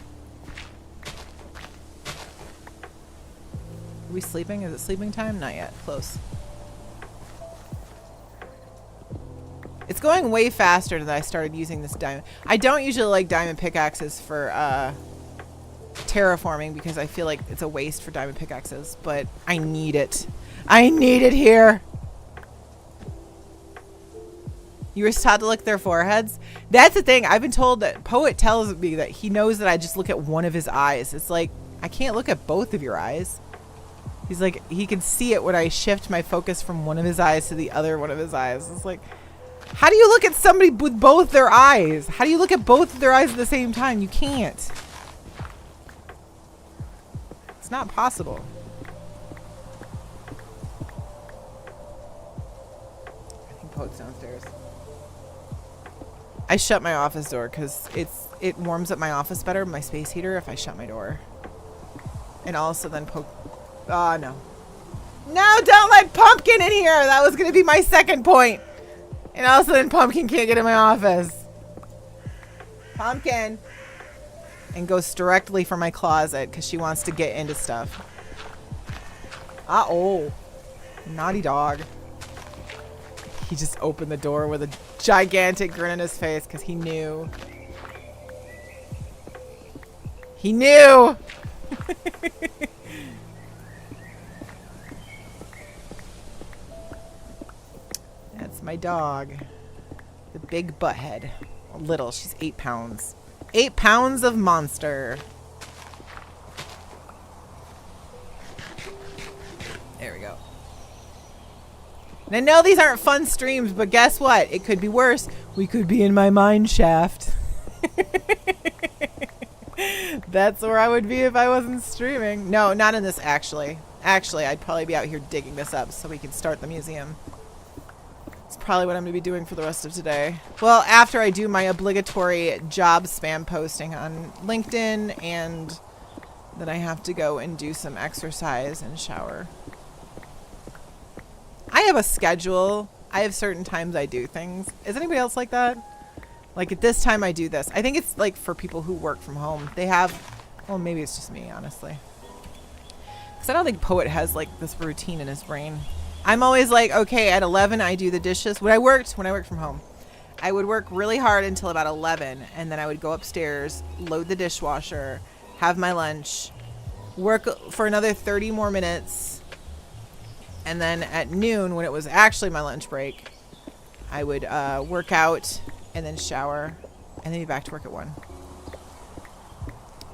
Are we sleeping? Is it sleeping time? Not yet. Close. It's going way faster than I started using this diamond. I don't usually like diamond pickaxes for terraforming because I feel like it's a waste for diamond pickaxes, but I need it. I need it here. You were taught to look at their foreheads? That's the thing. I've been told that Poet tells me that he knows that I just look at one of his eyes. It's like, I can't look at both of your eyes. He's like, he can see it when I shift my focus from one of his eyes to the other one of his eyes. It's like, how do you look at somebody with both their eyes? How do you look at both of their eyes at the same time? You can't. It's not possible. I think Poet's downstairs. I shut my office door because it warms up my office better, my space heater, if I shut my door. And also then no. No, don't let Pumpkin in here! That was going to be my second point. And also then Pumpkin can't get in my office. Pumpkin! And goes directly for my closet because she wants to get into stuff. Uh-oh. Naughty dog. He just opened the door with a gigantic grin on his face because he knew. He knew! That's my dog. The big butthead. Little. She's 8 pounds. 8 pounds of monster. There we go. And I know these aren't fun streams, but guess what? It could be worse. We could be in my mine shaft. That's where I would be if I wasn't streaming. No, not in this, actually. Actually, I'd probably be out here digging this up so we can start the museum. It's probably what I'm going to be doing for the rest of today. Well, after I do my obligatory job spam posting on LinkedIn, and then I have to go and do some exercise and shower. I have a schedule. I have certain times I do things. Is anybody else like that? Like at this time I do this. I think it's like for people who work from home. They have, well, maybe it's just me, honestly. Because I don't think Poet has like this routine in his brain. I'm always like, okay, at 11 I do the dishes. When I worked from home, I would work really hard until about 11, and then I would go upstairs, load the dishwasher, have my lunch, work for another 30 more minutes, and then at noon, when it was actually my lunch break, I would work out and then shower and then be back to work at 1.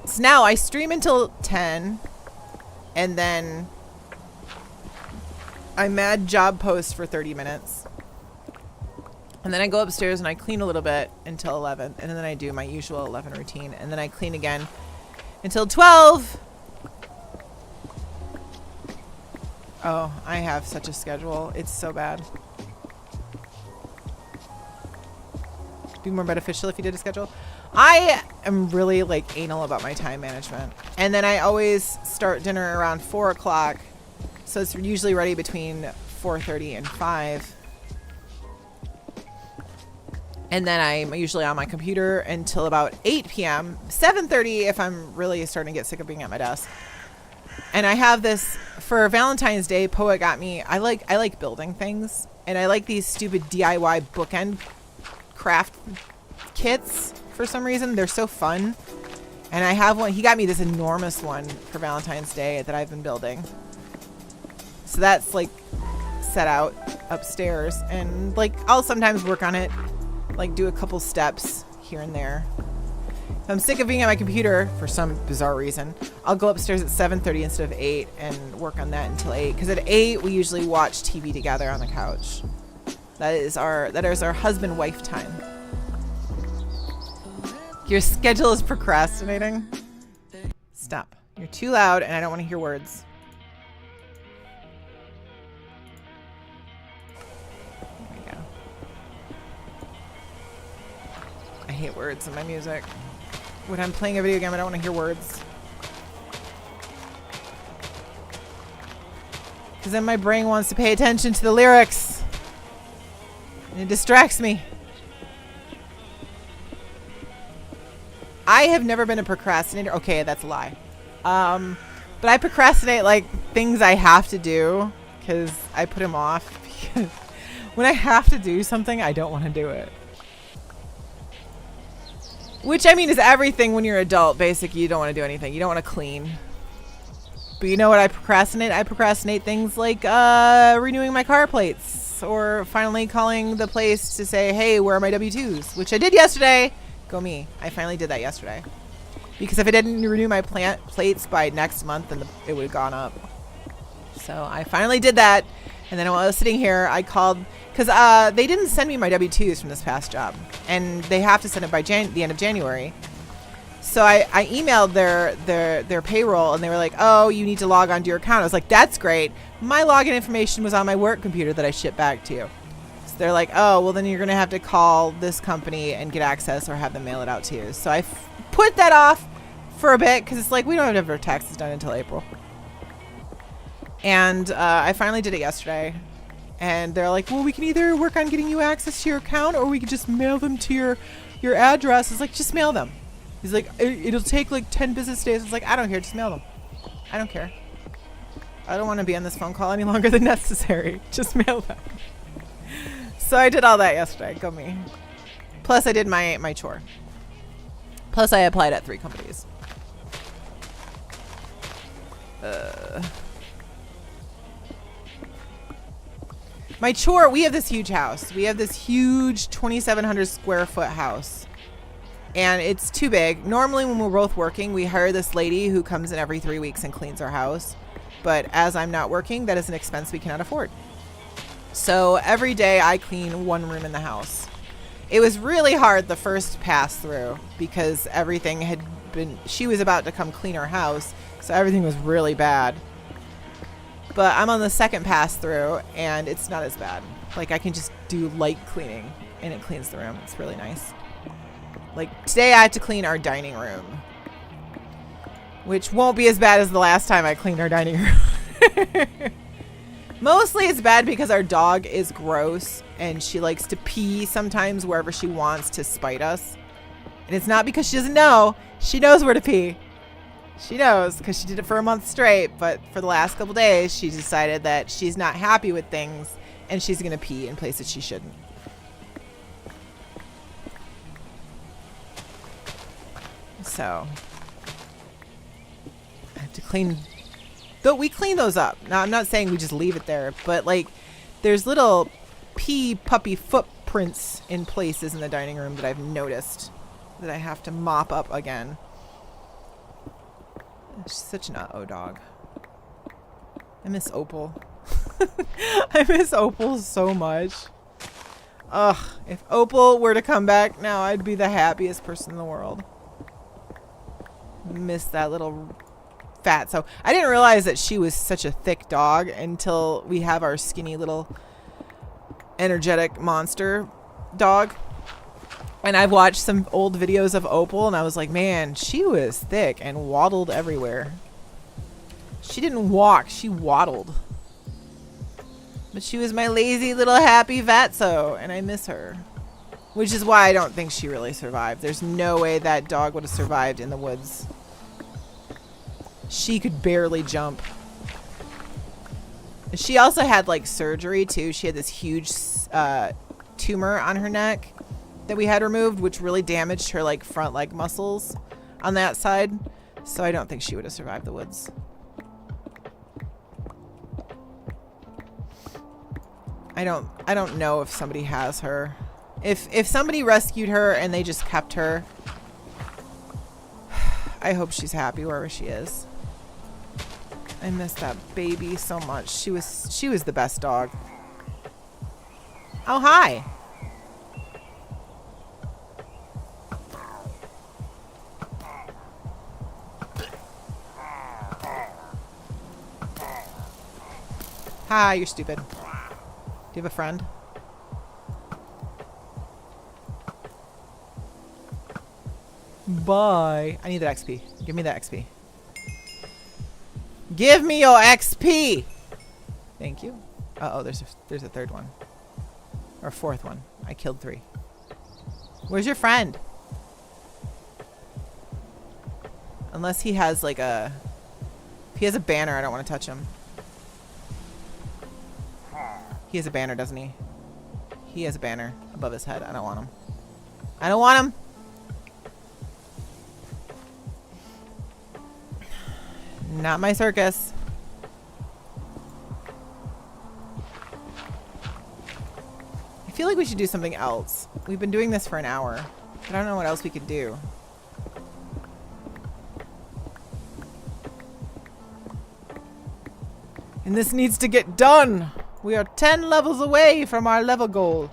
So now I stream until 10, and then I mad job post for 30 minutes. And then I go upstairs and I clean a little bit until 11, and then I do my usual 11 routine, and then I clean again until 12. Oh, I have such a schedule. It's so bad. Be more beneficial if you did a schedule. I am really like anal about my time management. And then I always start dinner around 4 o'clock. So it's usually ready between 4:30 and 5. And then I'm usually on my computer until about 8 p.m. 7:30 if I'm really starting to get sick of being at my desk. And I have this for Valentine's Day. Poet got me. I like building things, and I like these stupid DIY bookend craft kits for some reason. They're so fun. And I have one. He got me this enormous one for Valentine's Day that I've been building. So that's like set out upstairs, and like I'll sometimes work on it, like do a couple steps here and there. If I'm sick of being at my computer for some bizarre reason, I'll go upstairs at 7:30 instead of 8 and work on that until 8. Because at 8 we usually watch TV together on the couch. That is our husband-wife time. Your schedule is procrastinating. Stop. You're too loud and I don't want to hear words. There we go. I hate words in my music. When I'm playing a video game, I don't want to hear words. Because then my brain wants to pay attention to the lyrics. And it distracts me. I have never been a procrastinator. Okay, that's a lie. But I procrastinate like things I have to do because I put them off. Because when I have to do something, I don't want to do it. Which, I mean, is everything when you're an adult. Basically, you don't want to do anything. You don't want to clean. But you know what I procrastinate? I procrastinate things like renewing my car plates, or finally calling the place to say, hey, where are my W-2s? Which I did yesterday. Go me. I finally did that yesterday. Because if I didn't renew my plates by next month, then it would have gone up. So I finally did that. And then while I was sitting here, I called, because they didn't send me my W-2s from this past job. And they have to send it by the end of January. So I emailed their payroll, and they were like, oh, you need to log onto your account. I was like, that's great. My login information was on my work computer that I shipped back to you. So they're like, oh, well, then you're going to have to call this company and get access or have them mail it out to you. So I put that off for a bit because it's like we don't have our taxes done until April. And I finally did it yesterday. And they're like, well, we can either work on getting you access to your account or we could just mail them to your address. It's like, just mail them. He's like, it'll take like 10 business days. It's like, I don't care. Just mail them. I don't care. I don't want to be on this phone call any longer than necessary. Just mail that. So I did all that yesterday. Go me. Plus I did my chore. Plus I applied at 3 companies. My chore, we have this huge house. We have this huge 2,700 square foot house. And it's too big. Normally when we're both working, we hire this lady who comes in every 3 weeks and cleans our house. But as I'm not working, that is an expense we cannot afford. So every day I clean one room in the house. It was really hard the first pass through because everything had been, she was about to come clean our house. So everything was really bad. But I'm on the second pass through and it's not as bad. Like I can just do light cleaning and it cleans the room. It's really nice. Like today I had to clean our dining room, which won't be as bad as the last time I cleaned our dining room. Mostly it's bad because our dog is gross and she likes to pee sometimes wherever she wants to spite us. And it's not because she doesn't know. She knows where to pee. She knows because she did it for a month straight. But for the last couple days, she decided that she's not happy with things and she's going to pee in places she shouldn't. So I have to clean. Though we clean those up. Now, I'm not saying we just leave it there, but like there's little pee puppy footprints in places in the dining room that I've noticed that I have to mop up again. She's such an uh-oh dog. I miss Opal. I miss Opal so much. Ugh, if Opal were to come back now, I'd be the happiest person in the world. Miss that little fat. So I didn't realize that she was such a thick dog until we have our skinny little energetic monster dog. And I've watched some old videos of Opal and I was like, man, she was thick and waddled everywhere. She didn't walk, she waddled. But she was my lazy little happy fatso and I miss her. Which is why I don't think she really survived. There's no way that dog would have survived in the woods. She could barely jump. She also had like surgery too. She had this huge tumor on her neck that we had removed, which really damaged her like front leg muscles on that side. So I don't think she would have survived the woods. I don't know if somebody has her. If somebody rescued her and they just kept her, I hope she's happy wherever she is. I miss that baby so much. She was the best dog. Oh, hi. Hi, you're stupid. Do you have a friend? Bye. I need that XP. Give me that XP. Give me your XP. Thank you. Uh-oh, there's a third one. Or a fourth one. I killed 3. Where's your friend? Unless he has like a... If he has a banner, I don't want to touch him. He has a banner, doesn't he? He has a banner above his head. I don't want him. I don't want him. Not my circus. I feel like we should do something else. We've been doing this for an hour. I don't know what else we could do. And this needs to get done. We are 10 levels away from our level goal.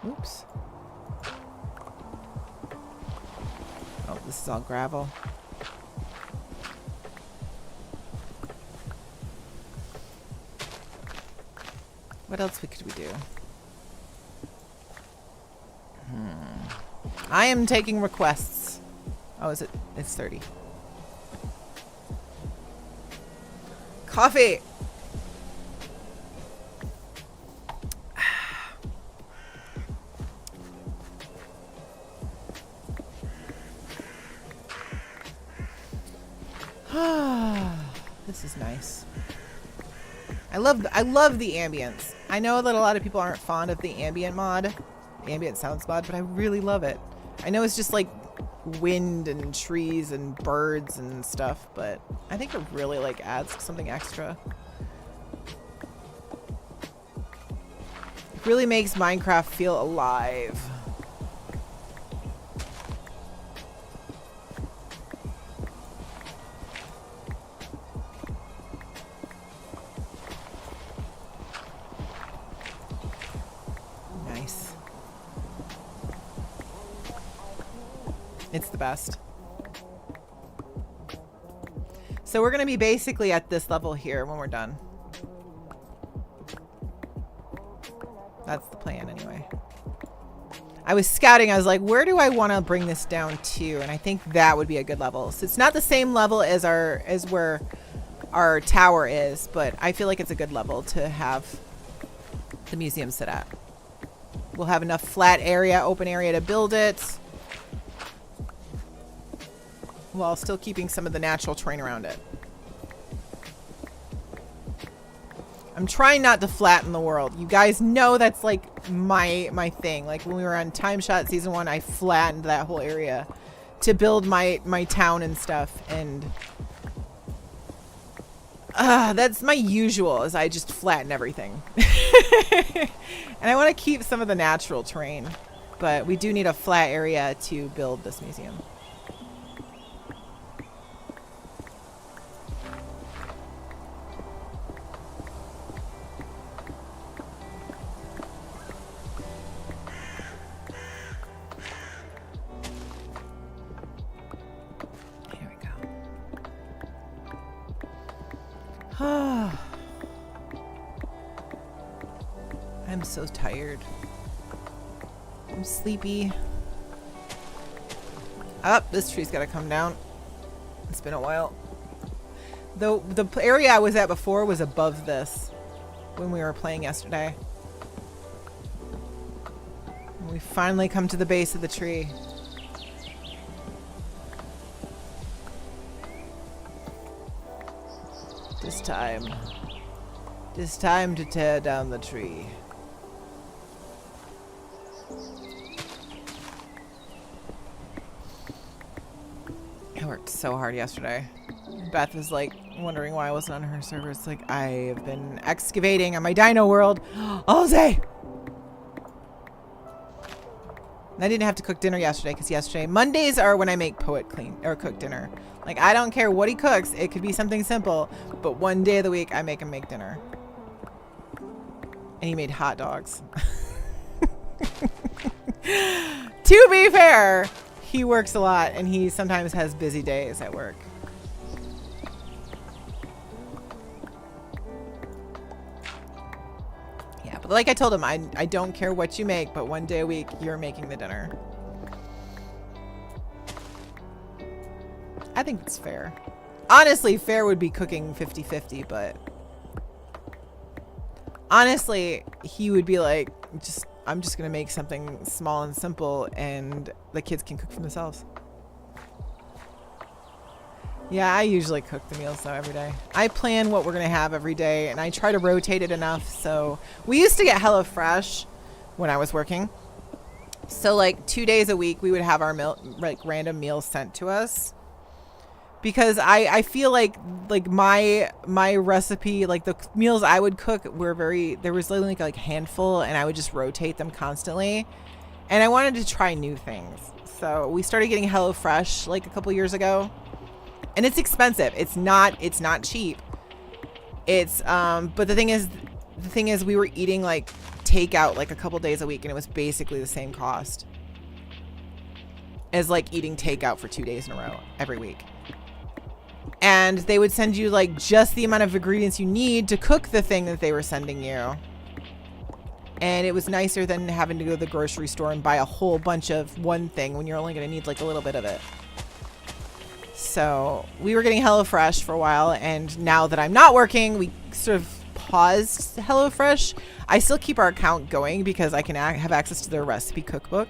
Oops. Oh, this is all gravel. What else could we do? I am taking requests. Oh, is it? It's 30. Coffee! This is nice. I love the ambience. I know that a lot of people aren't fond of the ambient mod, the ambient sounds mod, but I really love it. I know it's just like wind and trees and birds and stuff, but I think it really like adds something extra. It really makes Minecraft feel alive. Nice. It's the best. So we're going to be basically at this level here when we're done. That's the plan anyway. I was scouting. I was like, where do I want to bring this down to? And I think that would be a good level. So it's not the same level as where our tower is, but I feel like it's a good level to have the museum sit at. We'll have enough flat area, open area to build it, while still keeping some of the natural terrain around it. I'm trying not to flatten the world. You guys know that's like my thing. Like when we were on Time Shot Season 1, I flattened that whole area to build my town and stuff. And that's my usual, is I just flatten everything. And I want to keep some of the natural terrain. But we do need a flat area to build this museum. I'm so tired. I'm sleepy. This tree's got to come down. It's been a while. Though the area I was at before was above this when we were playing yesterday. And we finally come to the base of the tree. It's time to tear down the tree. I worked so hard yesterday. Beth was like wondering why I wasn't on her server. It's like, I have been excavating on my dino world all day. And I didn't have to cook dinner yesterday because Mondays are when I make Poet clean or cook dinner. Like, I don't care what he cooks. It could be something simple, but one day of the week I make him make dinner. And he made hot dogs. To be fair, he works a lot and he sometimes has busy days at work. Yeah, but like I told him, I don't care what you make, but one day a week you're making the dinner. I think it's fair. Honestly, fair would be cooking 50-50, but honestly, he would be like, I'm just gonna make something small and simple and the kids can cook for themselves. Yeah, I usually cook the meals though every day. I plan what we're gonna have every day and I try to rotate it enough. So we used to get HelloFresh when I was working. So like 2 days a week we would have our random meals sent to us. Because I feel like my recipe, like the meals I would cook were there was literally like a handful and I would just rotate them constantly. And I wanted to try new things. So we started getting HelloFresh like a couple years ago. And it's expensive. It's not cheap. It's but the thing is we were eating like takeout like a couple days a week and it was basically the same cost as like eating takeout for 2 days in a row every week. And they would send you like just the amount of ingredients you need to cook the thing that they were sending you. And it was nicer than having to go to the grocery store and buy a whole bunch of one thing when you're only going to need like a little bit of it. So we were getting HelloFresh for a while. And now that I'm not working, we sort of paused HelloFresh. I still keep our account going because I can have access to their recipe cookbook.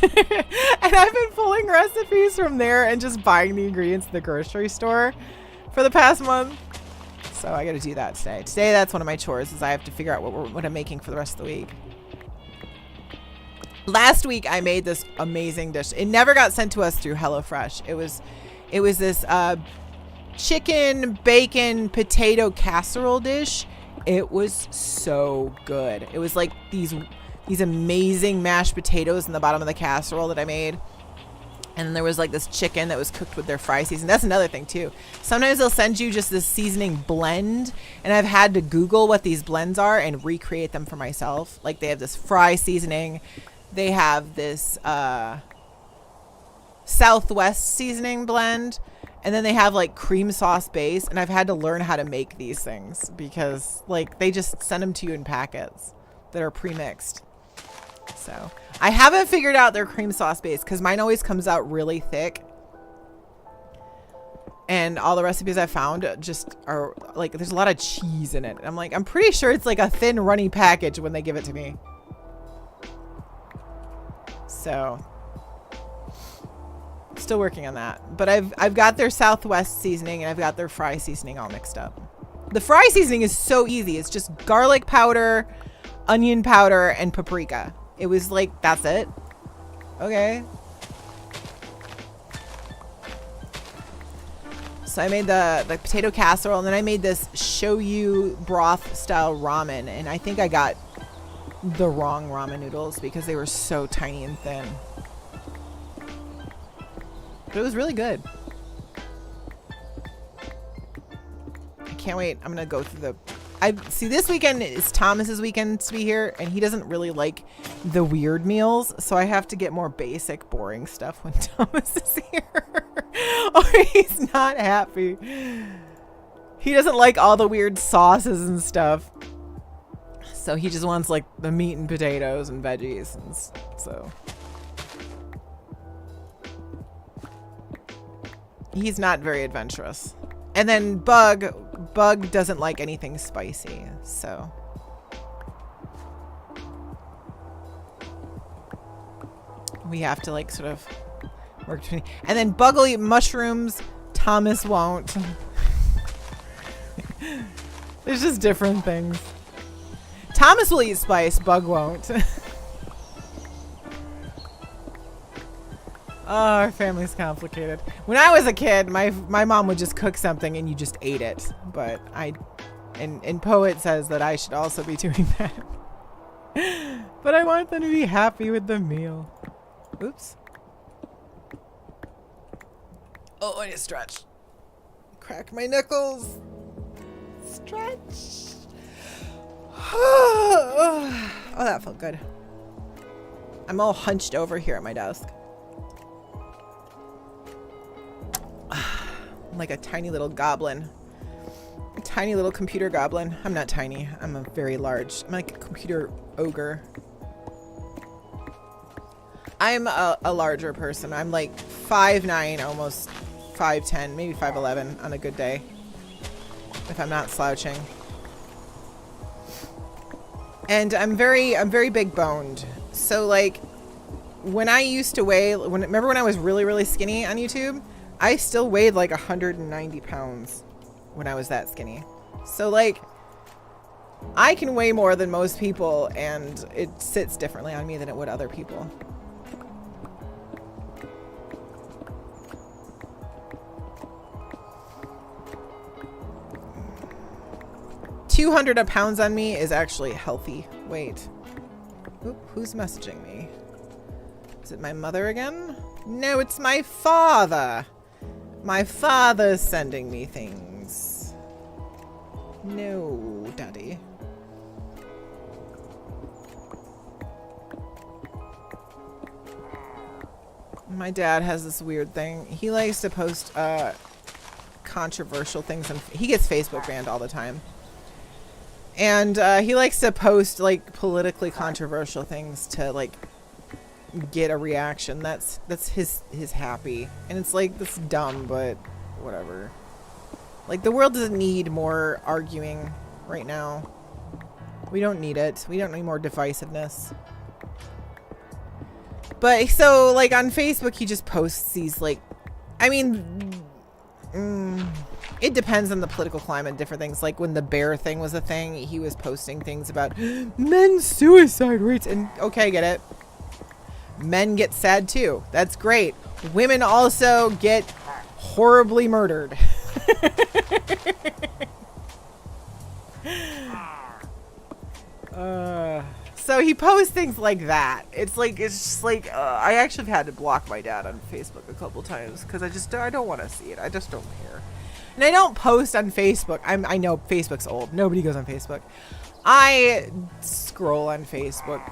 And I've been pulling recipes from there and just buying the ingredients at the grocery store for the past month. So I got to do that today. Today, that's one of my chores, is I have to figure out what I'm making for the rest of the week. Last week, I made this amazing dish. It never got sent to us through HelloFresh. It was this chicken, bacon, potato casserole dish. It was so good. It was like these amazing mashed potatoes in the bottom of the casserole that I made. And then there was like this chicken that was cooked with their fry seasoning. That's another thing too. Sometimes they'll send you just this seasoning blend, and I've had to Google what these blends are and recreate them for myself. Like they have this fry seasoning. They have this Southwest seasoning blend. And then they have like cream sauce base. And I've had to learn how to make these things because like they just send them to you in packets that are pre-mixed. So I haven't figured out their cream sauce base because mine always comes out really thick. And all the recipes I found just are like, there's a lot of cheese in it. And I'm like, I'm pretty sure it's like a thin runny package when they give it to me. So still working on that. But I've got their Southwest seasoning and I've got their fry seasoning all mixed up. The fry seasoning is so easy. It's just garlic powder, onion powder, and paprika. It was like, that's it. Okay. So I made the potato casserole, and then I made this shoyu broth style ramen, and I think I got the wrong ramen noodles because they were so tiny and thin. But it was really good. I can't wait. I'm gonna go through the see, this weekend is Thomas's weekend to be here, and he doesn't really like the weird meals, so I have to get more basic, boring stuff when Thomas is here. Or he's not happy. He doesn't like all the weird sauces and stuff. So he just wants like the meat and potatoes and veggies, and so he's not very adventurous. And then Bug doesn't like anything spicy, so we have to like sort of work between. And then Bug will eat mushrooms, Thomas won't. There's just different things. Thomas will eat spice, Bug won't. Oh, our family's complicated. When I was a kid, my mom would just cook something and you just ate it. But and Poet says that I should also be doing that. But I want them to be happy with the meal. Oops. Oh, I need to stretch. Crack my knuckles. Stretch. Oh, that felt good. I'm all hunched over here at my desk. Like a tiny little goblin. A tiny little computer goblin. I'm not tiny. I'm a very large. I'm like a computer ogre. I'm a larger person. I'm like 5'9", almost 5'10", maybe 5'11" on a good day. If I'm not slouching. And I'm very big boned. So like when I used to weigh, remember when I was really, really skinny on YouTube? I still weighed like 190 pounds when I was that skinny. So like, I can weigh more than most people, and it sits differently on me than it would other people. £200 on me is actually healthy weight. Oop, who's messaging me? Is it my mother again? No, it's my father. My father's sending me things. No, Daddy. My dad has this weird thing. He likes to post controversial things, and he gets Facebook banned all the time. And he likes to post like politically controversial things to like get a reaction. That's his happy. And it's like, that's dumb, but whatever. Like, the world doesn't need more arguing right now. We don't need it. We don't need more divisiveness. But so like on Facebook he just posts these like, I mean, It depends on the political climate and different things. Like when the bear thing was a thing, he was posting things about men's suicide rates. And okay, I get it. Men get sad too. That's great. Women also get horribly murdered. So he posts things like that. It's just like I actually have had to block my dad on Facebook a couple times because I don't want to see it. I just don't care. And I don't post on Facebook. I know Facebook's old. Nobody goes on Facebook. I scroll on Facebook.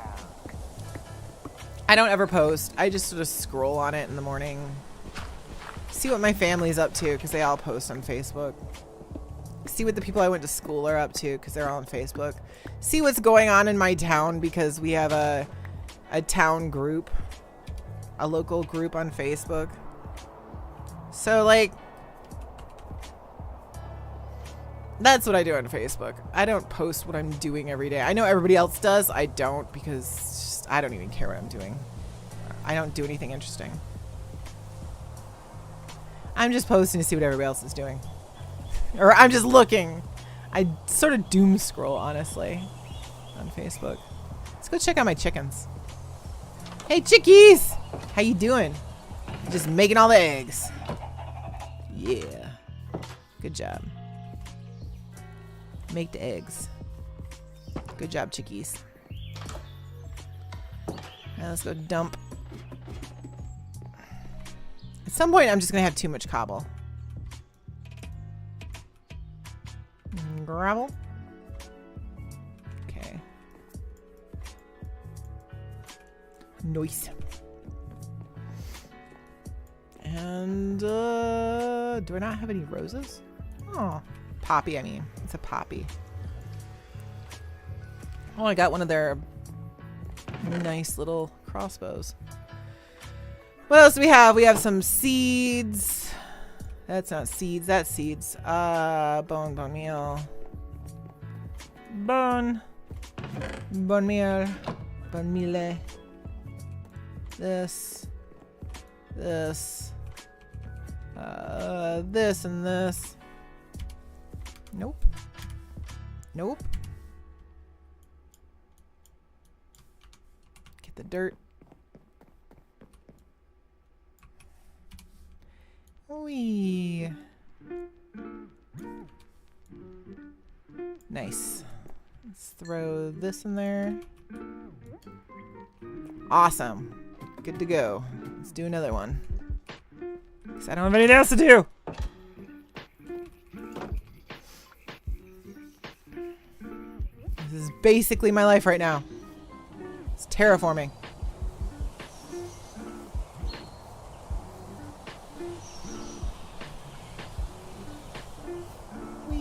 I don't ever post. I just sort of scroll on it in the morning. See what my family's up to because they all post on Facebook. See what the people I went to school are up to because they're all on Facebook. See what's going on in my town because we have a town group. A local group on Facebook. So like... that's what I do on Facebook. I don't post what I'm doing every day. I know everybody else does. I don't because I don't even care what I'm doing. I don't do anything interesting. I'm just posting to see what everybody else is doing. Or I'm just looking. I sort of doom scroll, honestly, on Facebook. Let's go check out my chickens. Hey, chickies! How you doing? Just making all the eggs. Yeah. Good job. Make the eggs. Good job, chickies. Now let's go dump. At some point, I'm just gonna have too much cobble. Gravel. Okay. Nice. And do I not have any roses? Oh. Poppy, I mean. It's a poppy. Oh, I got one of their nice little crossbows. What else do we have? We have some seeds. That's not seeds. That's seeds. Bone meal. Bone meal. Bone meal. This. This. This and this. Nope. Nope. Get the dirt. Wee. Nice. Let's throw this in there. Awesome. Good to go. Let's do another one. Because I don't have anything else to do. This is basically my life right now. It's terraforming. Whee.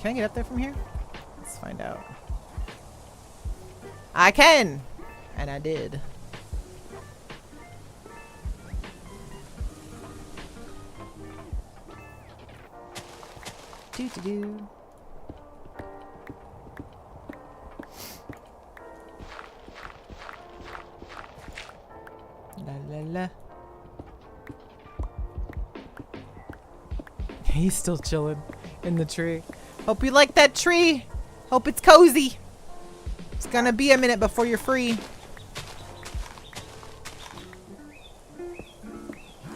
Can I get up there from here? Let's find out. I can! And I did. Do. La la la. He's still chilling in the tree. Hope you like that tree. Hope it's cozy. It's gonna be a minute before you're free.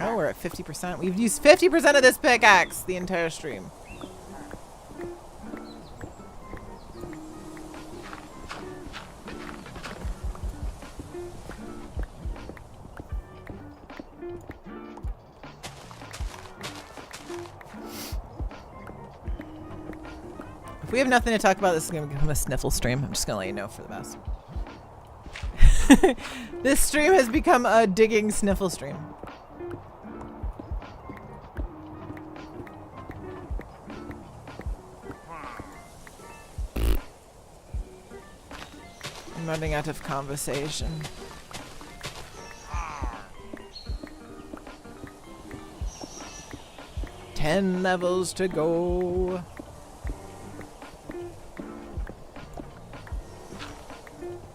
Oh, we're at 50%. We've used 50% of this pickaxe the entire stream. If we have nothing to talk about, this is going to become a sniffle stream. I'm just going to let you know for the best. This stream has become a digging sniffle stream. I'm running out of conversation. Ten levels to go.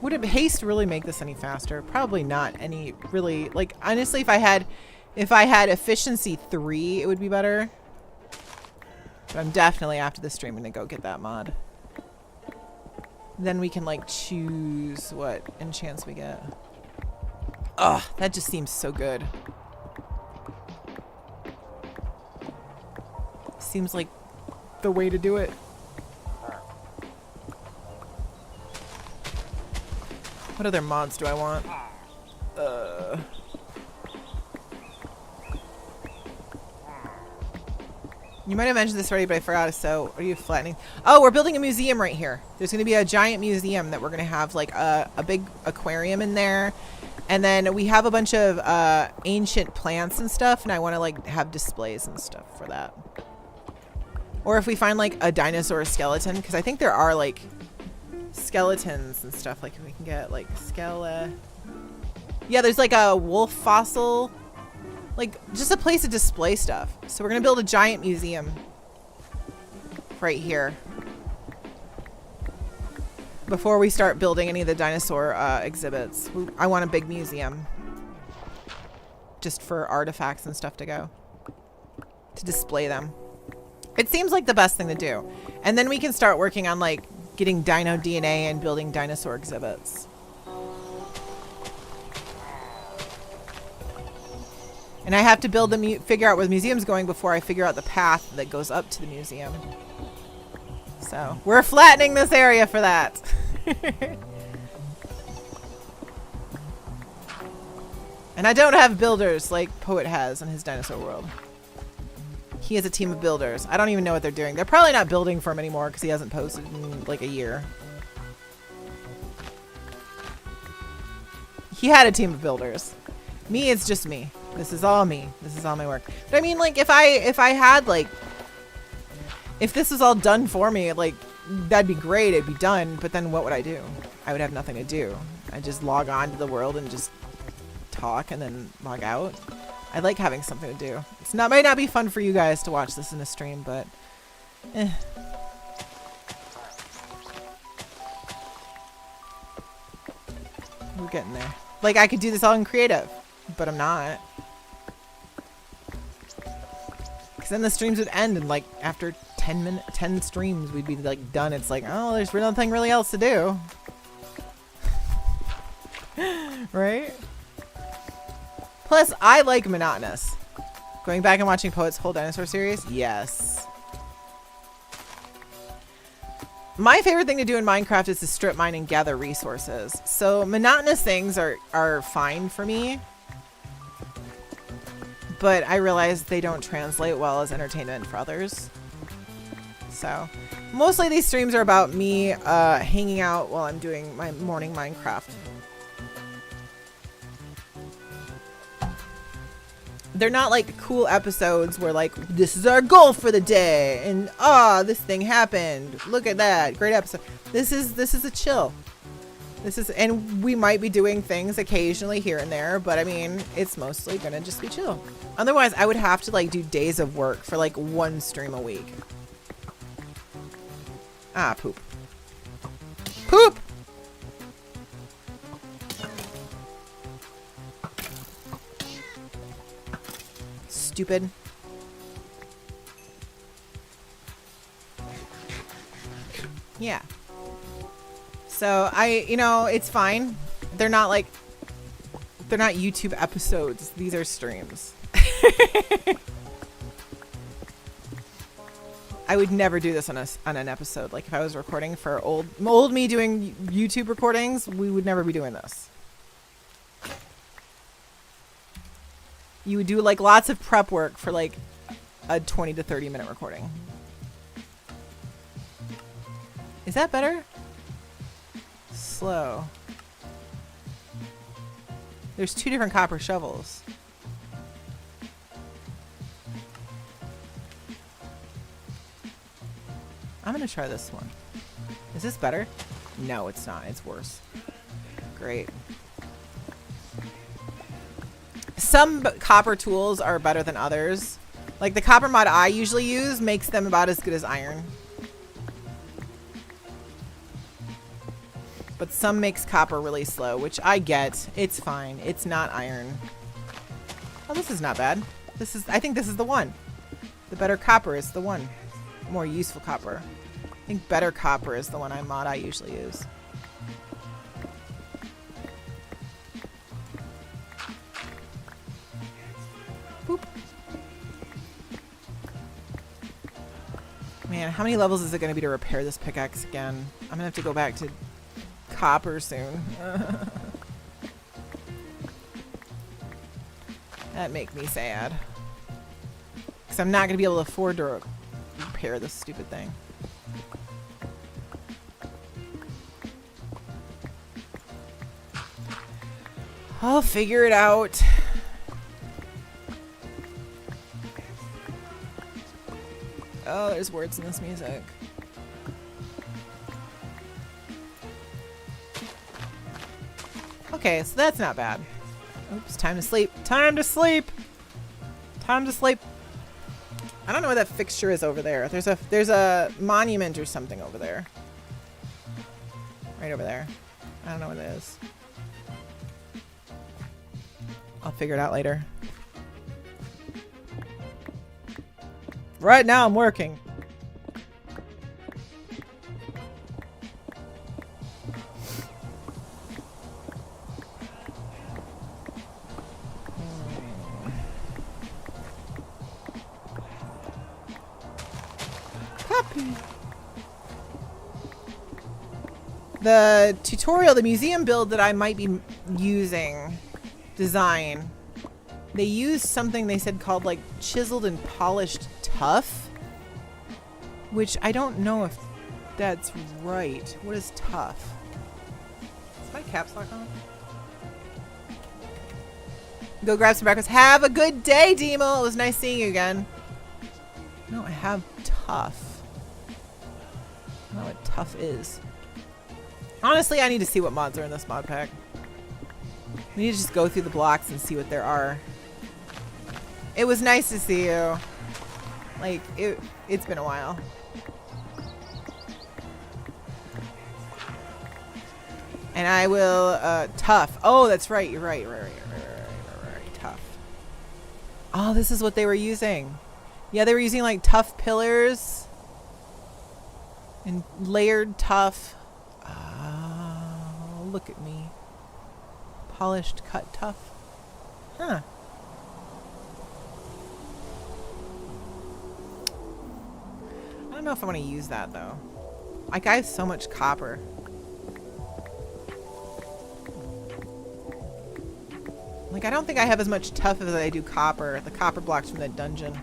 Would haste really make this any faster? Probably not any really. Like, honestly, if I had If I had efficiency 3, it would be better. But I'm definitely, after the stream, gonna go get that mod. Then we can like choose what enchants we get. Ugh, that just seems so good. Seems like the way to do it. What other mods do I want? You might have mentioned this already, but I forgot. So, are you flattening? Oh, we're building a museum right here. There's going to be a giant museum that we're going to have like a big aquarium in there. And then we have a bunch of ancient plants and stuff. And I want to like have displays and stuff for that. Or if we find like a dinosaur skeleton, because I think there are like skeletons and stuff. Like we can get like yeah, there's like a wolf fossil. Like, just a place to display stuff. So we're going to build a giant museum right here. Before we start building any of the dinosaur exhibits. I want a big museum. Just for artifacts and stuff to go. To display them. It seems like the best thing to do. And then we can start working on, like, getting dino DNA and building dinosaur exhibits. And I have to build the figure out where the museum's going before I figure out the path that goes up to the museum. So we're flattening this area for that. And I don't have builders like Poet has in his dinosaur world. He has a team of builders. I don't even know what they're doing. They're probably not building for him anymore because he hasn't posted in like a year. He had a team of builders. Me, it's just me. This is all me. This is all my work. But I mean, like, if I had, like, if this was all done for me, like, that'd be great. It'd be done. But then what would I do? I would have nothing to do. I'd just log on to the world and just talk and then log out. I like having something to do. Might not be fun for you guys to watch this in a stream, but eh. We're getting there. Like, I could do this all in creative, but I'm not. Because then the streams would end and like after 10 streams we'd be like done. It's like, oh, there's nothing really else to do. Right? Plus, I like monotonous. Going back and watching Poet's whole dinosaur series? Yes. My favorite thing to do in Minecraft is to strip mine and gather resources. So monotonous things are fine for me. But I realize they don't translate well as entertainment for others. So mostly these streams are about me hanging out while I'm doing my morning Minecraft. They're not like cool episodes where like, this is our goal for the day and this thing happened. Look at that. Great episode. This is a chill. And we might be doing things occasionally here and there, but I mean, it's mostly gonna just be chill. Otherwise, I would have to like do days of work for like one stream a week. Ah, poop. Poop! Stupid. Yeah. So it's fine. They're not YouTube episodes. These are streams. I would never do this on an episode. Like if I was recording for old me doing YouTube recordings, we would never be doing this. You would do like lots of prep work for like a 20 to 30 minute recording. Is that better? Slow. There's 2 different copper shovels. I'm gonna try this one. Is this better? No, it's not. It's worse. Great. Some copper tools are better than others. Like the copper mod I usually use makes them about as good as iron. But some makes copper really slow, which I get. It's fine. It's not iron. Oh, this is not bad. I think this is the one. The better copper is the one. More useful copper. I think better copper is the one I usually use. Boop. Man, how many levels is it going to be to repair this pickaxe again? I'm going to have to go back to copper soon. That make me sad. Because I'm not going to be able to afford to repair this stupid thing. I'll figure it out. Oh, there's words in this music. Okay, so that's not bad. Oops, time to sleep. Time to sleep! Time to sleep. I don't know what that fixture is over there. There's a monument or something over there. Right over there. I don't know what it is. I'll figure it out later. Right now I'm working. Copy. The tutorial, the museum build that I might be using, design, they used something they said called like chiseled and polished tough, which I don't know if that's right. What is tough? Is my caps lock on? Go grab some breakfast. Have a good day, Demo. It was nice seeing you again. No, I have tough. I don't know what tough is. Honestly, I need to see what mods are in this mod pack. We need to just go through the blocks and see what there are. It was nice to see you. Like, it's been a while. And I will, tough. Oh, that's right. You're right. Right. Tough. Oh, this is what they were using. Yeah, they were using, like, tough pillars. And layered tough. Oh, look at me. Polished, cut tough. Huh. I don't know if I want to use that, though. Like, I have so much copper. Like, I don't think I have as much tough as I do copper. The copper blocks from that dungeon.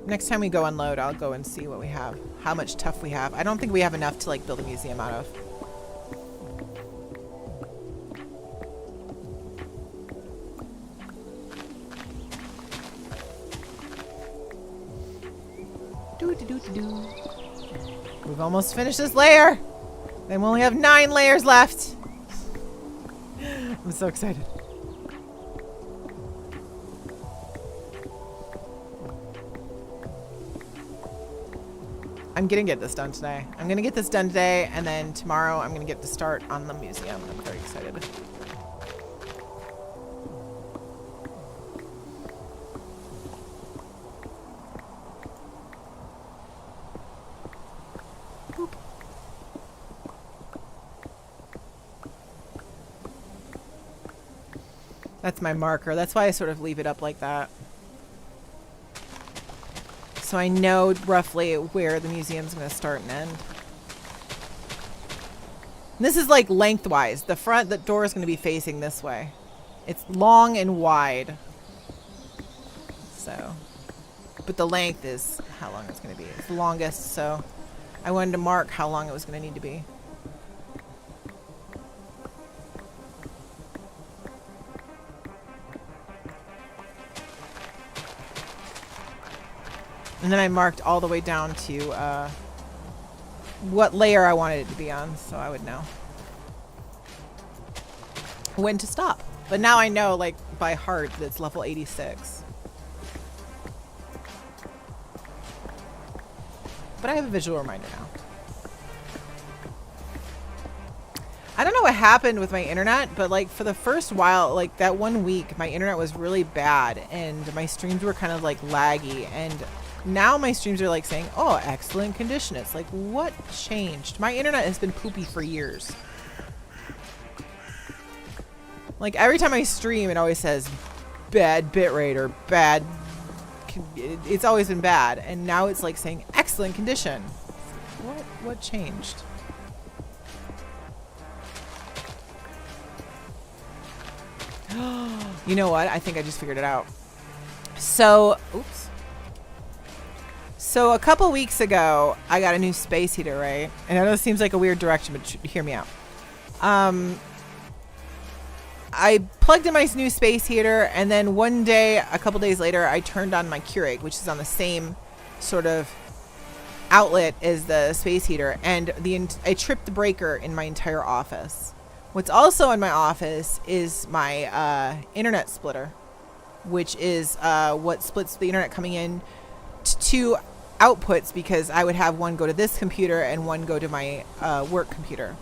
Next time we go unload, I'll go and see what we have. How much tough we have. I don't think we have enough to, like, build a museum out of. We've almost finished this layer. Then we only have 9 layers left. I'm so excited. I'm gonna get this done today. I'm gonna get this done today, and then tomorrow I'm gonna get to start on the museum. I'm very excited. Boop. That's my marker. That's why I sort of leave it up like that. So I know roughly where the museum's going to start and end. And this is like lengthwise. The door is going to be facing this way. It's long and wide. So, but the length is how long it's going to be. It's the longest, so I wanted to mark how long it was going to need to be. And then I marked all the way down to what layer I wanted it to be on, so I would know when to stop. But now I know, like, by heart that it's level 86. but I have a visual reminder now. I don't know what happened with my internet, but like for the first while, like that 1 week, my internet was really bad and my streams were kind of like laggy. And now my streams are like saying, oh, excellent condition. It's like, what changed? My internet has been poopy for years. Like every time I stream, it always says bad bitrate or bad. It's always been bad. And now it's like saying excellent condition. What changed? You know what? I think I just figured it out. So, oops. So a couple weeks ago, I got a new space heater, right? And I know this seems like a weird direction, but hear me out. I plugged in my new space heater, and then one day, a couple days later, I turned on my Keurig, which is on the same sort of outlet as the space heater, and I tripped the breaker in my entire office. What's also in my office is my internet splitter, which is what splits the internet coming in to two outputs, because I would have one go to this computer and one go to my work computer.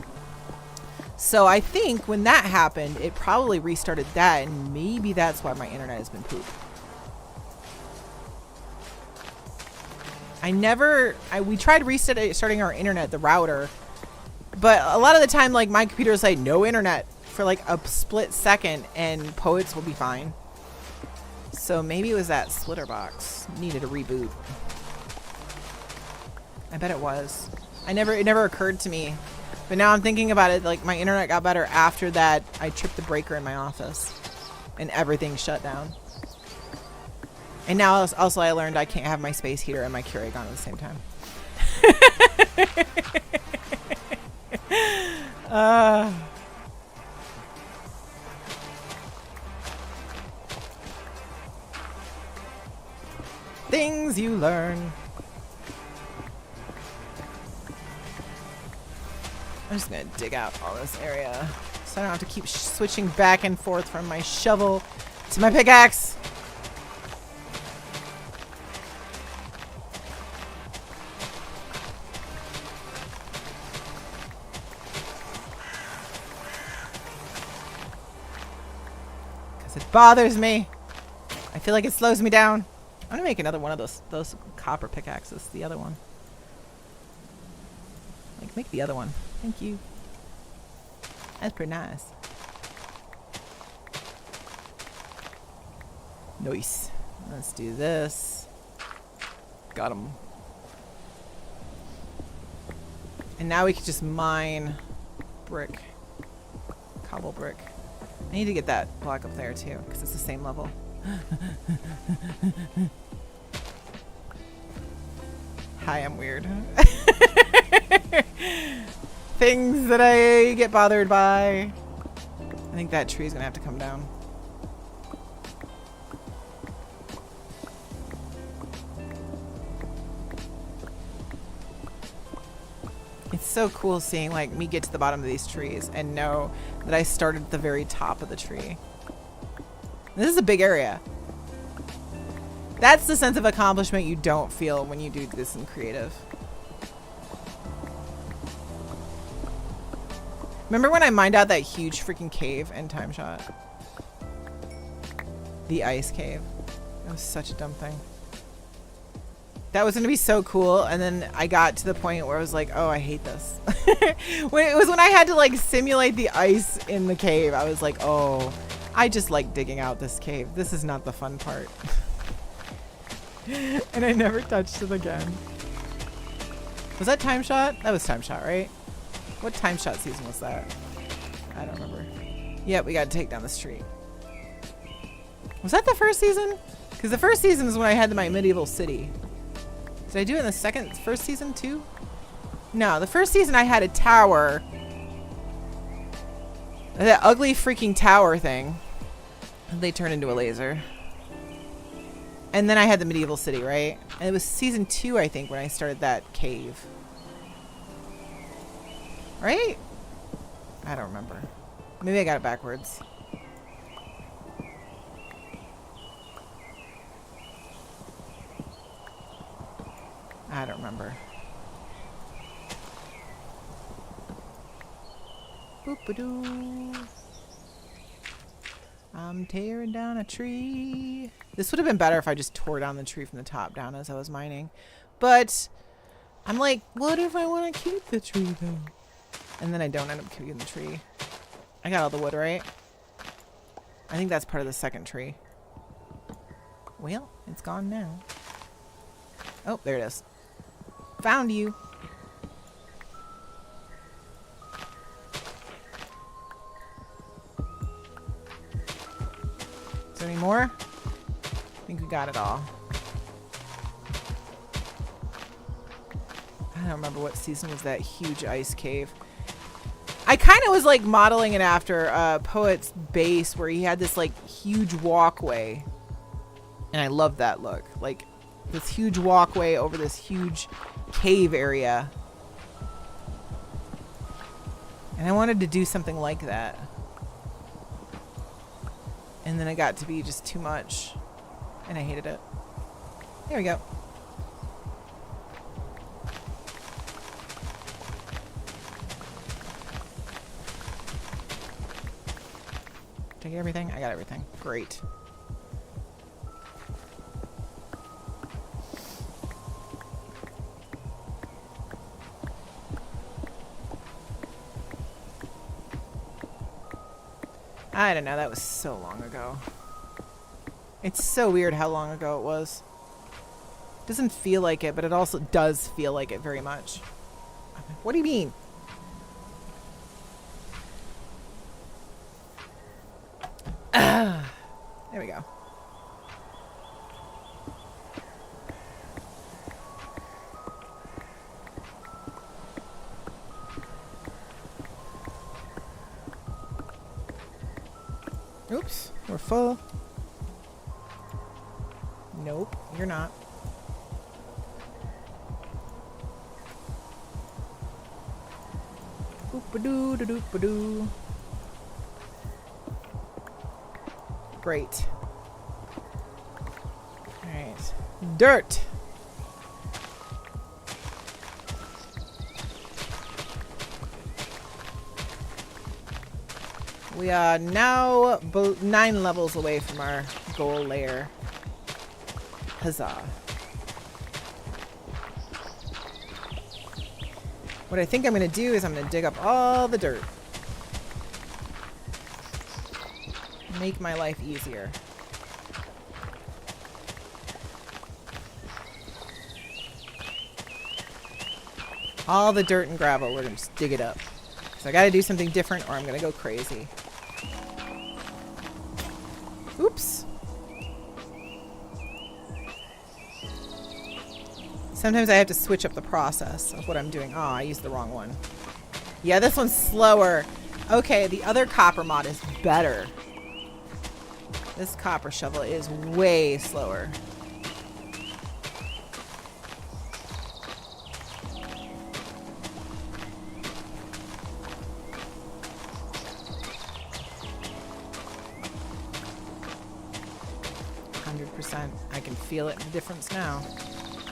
So I think when that happened, it probably restarted that, and maybe that's why my internet has been pooped. We tried restarting our internet, the router, but a lot of the time, like, my computer will say no internet for like a split second and Poets will be fine. So maybe it was that splitter box needed a reboot. I bet it was. It never occurred to me. But now I'm thinking about it, like my internet got better after that. I tripped the breaker in my office and everything shut down. And now also I learned I can't have my space heater and my Keurig on at the same time. Things you learn. I'm just gonna dig out all this area so I don't have to keep switching back and forth from my shovel to my pickaxe. Because it bothers me. I feel like it slows me down. I'm gonna make another one of those copper pickaxes. The other one. Like, make the other one. Thank you. That's pretty nice. Nice. Let's do this. Got him. And now we can just mine brick. Cobble brick. I need to get that block up there too, because it's the same level. Hi, I'm weird. Things that I get bothered by. I think that tree is gonna have to come down. It's so cool seeing like me get to the bottom of these trees and know that I started at the very top of the tree. This is a big area. That's the sense of accomplishment you don't feel when you do this in creative. Remember when I mined out that huge freaking cave in Time Shot? The ice cave. That was such a dumb thing. That was going to be so cool, and then I got to the point where I was like, oh, I hate this. It was when I had to like simulate the ice in the cave. I was like, oh, I just like digging out this cave. This is not the fun part. And I never touched it again. Was that Time Shot? That was Time Shot, right? What Time Shot season was that? I don't remember. Yeah, we got to take down the street. Was that the first season? Because the first season is when I had my medieval city. Did I do it in the first season too? No, the first season I had a tower. That ugly freaking tower thing. They turned into a laser. And then I had the medieval city, right? And it was season 2, I think, when I started that cave. Right? I don't remember. Maybe I got it backwards. I don't remember. Boop-a-doo. I'm tearing down a tree. This would have been better if I just tore down the tree from the top down as I was mining. But I'm like, what if I want to keep the tree though? And then I don't end up keeping the tree. I got all the wood, right? I think that's part of the second tree. Well, it's gone now. Oh, there it is. Found you. Is there any more? I think we got it all. I don't remember what season was that huge ice cave. I kind of was like modeling it after Poet's base where he had this like huge walkway. And I love that look. Like this huge walkway over this huge cave area. And I wanted to do something like that. And then it got to be just too much. And I hated it. There we go. Did I get everything? I got everything. Great. I don't know, that was so long ago. It's so weird how long ago it was. Doesn't feel like it, but it also does feel like it very much. What do you mean? There we go. Oops, we're full. Nope, you're not. Oop-a-doo-da-doop-a-doo. Great. Alright. Dirt! We are now 9 levels away from our goal layer. Huzzah. What I think I'm going to do is I'm going to dig up all the dirt. Make my life easier. All the dirt and gravel, we're going to just dig it up. So I got to do something different or I'm going to go crazy. Oops. Sometimes I have to switch up the process of what I'm doing. Oh, I used the wrong one. Yeah, this one's slower. Okay, the other copper mod is better. This copper shovel is way slower. I can feel it, the difference now.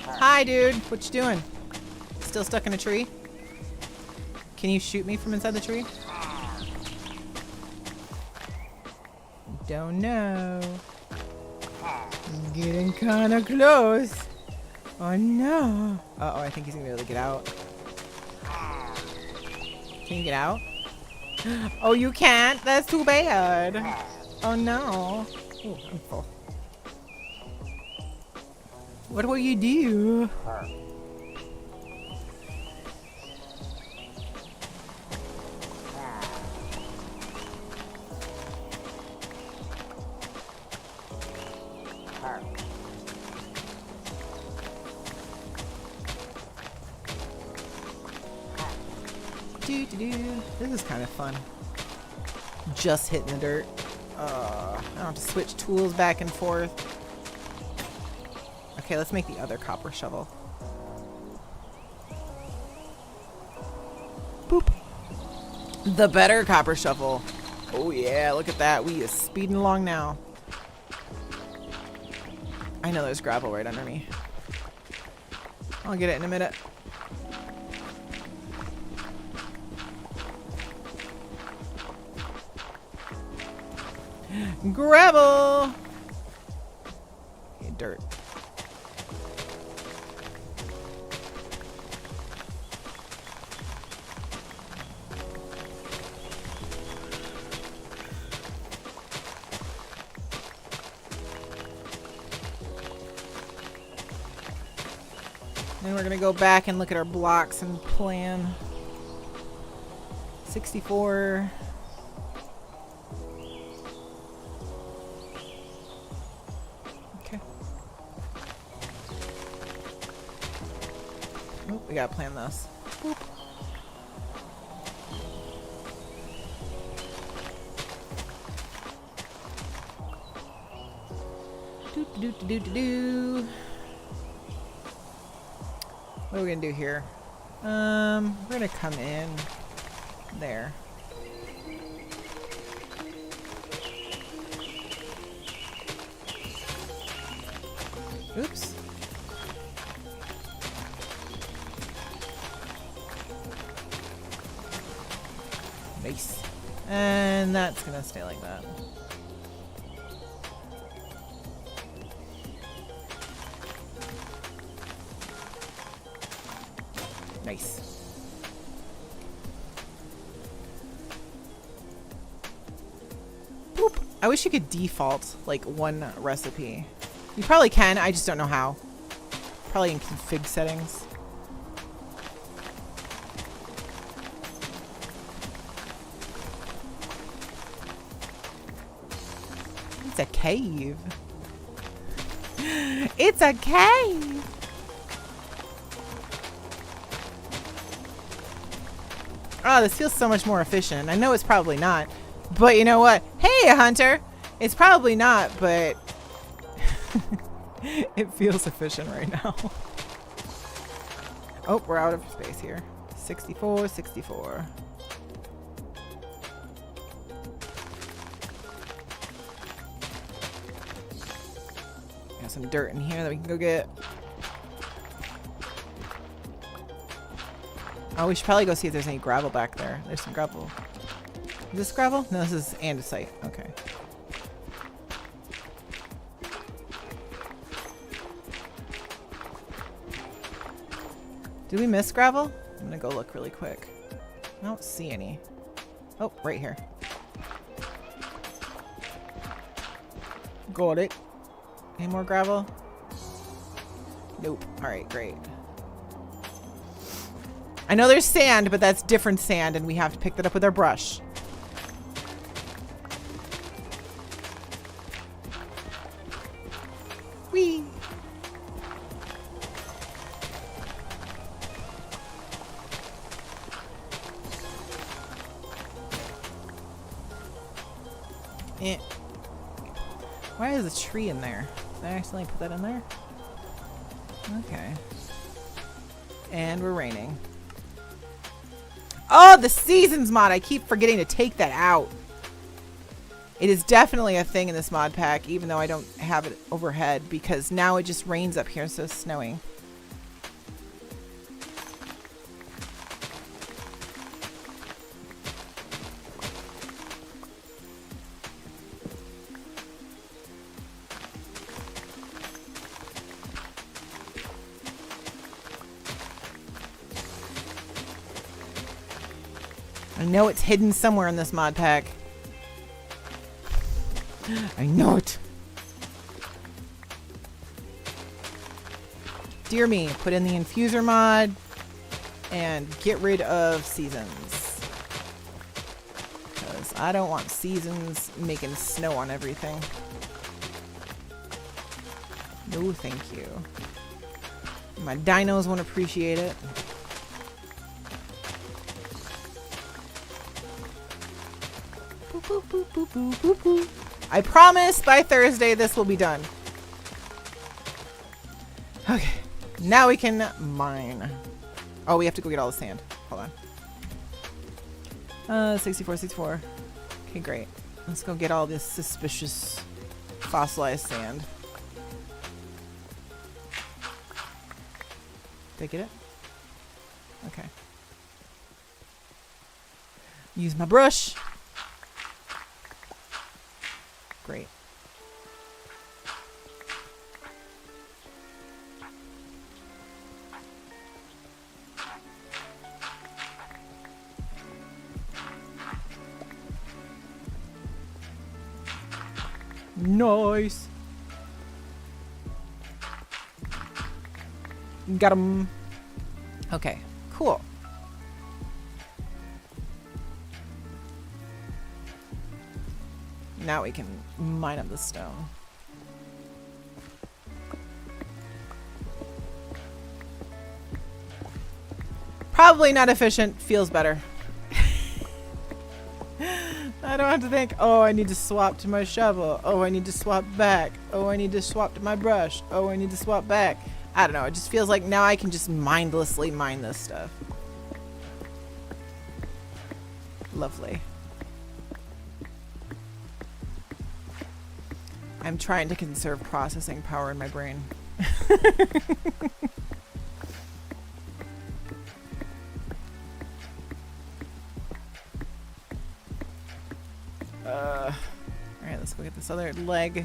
Hi, dude. What you doing? Still stuck in a tree? Can you shoot me from inside the tree? Don't know. I'm getting kind of close. Oh, no. Uh-oh, I think he's going to be able to get out. Can you get out? Oh, you can't? That's too bad. Oh, no. Ooh, I'm full. What will you do? This is kind of fun. Just hitting the dirt. I don't have to switch tools back and forth. Okay, let's make the other copper shovel. Boop. The better copper shovel. Oh yeah, look at that. We is speeding along now. I know there's gravel right under me. I'll get it in a minute. Gravel. Okay, dirt. Then we're gonna go back and look at our blocks and plan. 64. Okay. Oh, we gotta plan this. Boop. Do. What are we gonna do here? We're gonna come in there. Oops. Nice. And that's gonna stay like that. Nice. Boop. I wish you could default like one recipe. You probably can, I just don't know how. Probably in config settings. It's a cave. It's a cave. Oh, this feels so much more efficient. I know it's probably not, but you know what? Hey, Hunter! It's probably not, but it feels efficient right now. Oh, we're out of space here. 64, 64. Got some dirt in here that we can go get. Oh, we should probably go see if there's any gravel back there. There's some gravel. Is this gravel? No, this is andesite. Okay. Did we miss gravel? I'm gonna go look really quick. I don't see any. Oh, right here. Got it. Any more gravel? Nope. Alright, great. I know there's sand, but that's different sand, and we have to pick that up with our brush. Whee! Eh. Why is a tree in there? Did I accidentally put that in there? Okay. And we're raining. Oh, the seasons mod. I keep forgetting to take that out. It is definitely a thing in this mod pack, even though I don't have it overhead, because now it just rains up here, so it's snowing. I know it's hidden somewhere in this mod pack. I know it. Dear me, put in the infuser mod and get rid of seasons. Because I don't want seasons making snow on everything. No, thank you. My dinos won't appreciate it. Boop, boop, boop, boop, boop, boop. I promise by Thursday this will be done. Okay, now we can mine. Oh, we have to go get all the sand. Hold on. 64, 64. Okay, great. Let's go get all this suspicious fossilized sand. Did I get it? Okay. Use my brush. Great. Nice. Got him. Okay, cool. Now we can mine up the stone. Probably not efficient. Feels better. I don't have to think, oh, I need to swap to my shovel. Oh, I need to swap back. Oh, I need to swap to my brush. Oh, I need to swap back. I don't know. It just feels like now I can just mindlessly mine this stuff. Lovely. I'm trying to conserve processing power in my brain. Alright, let's go get this other leg.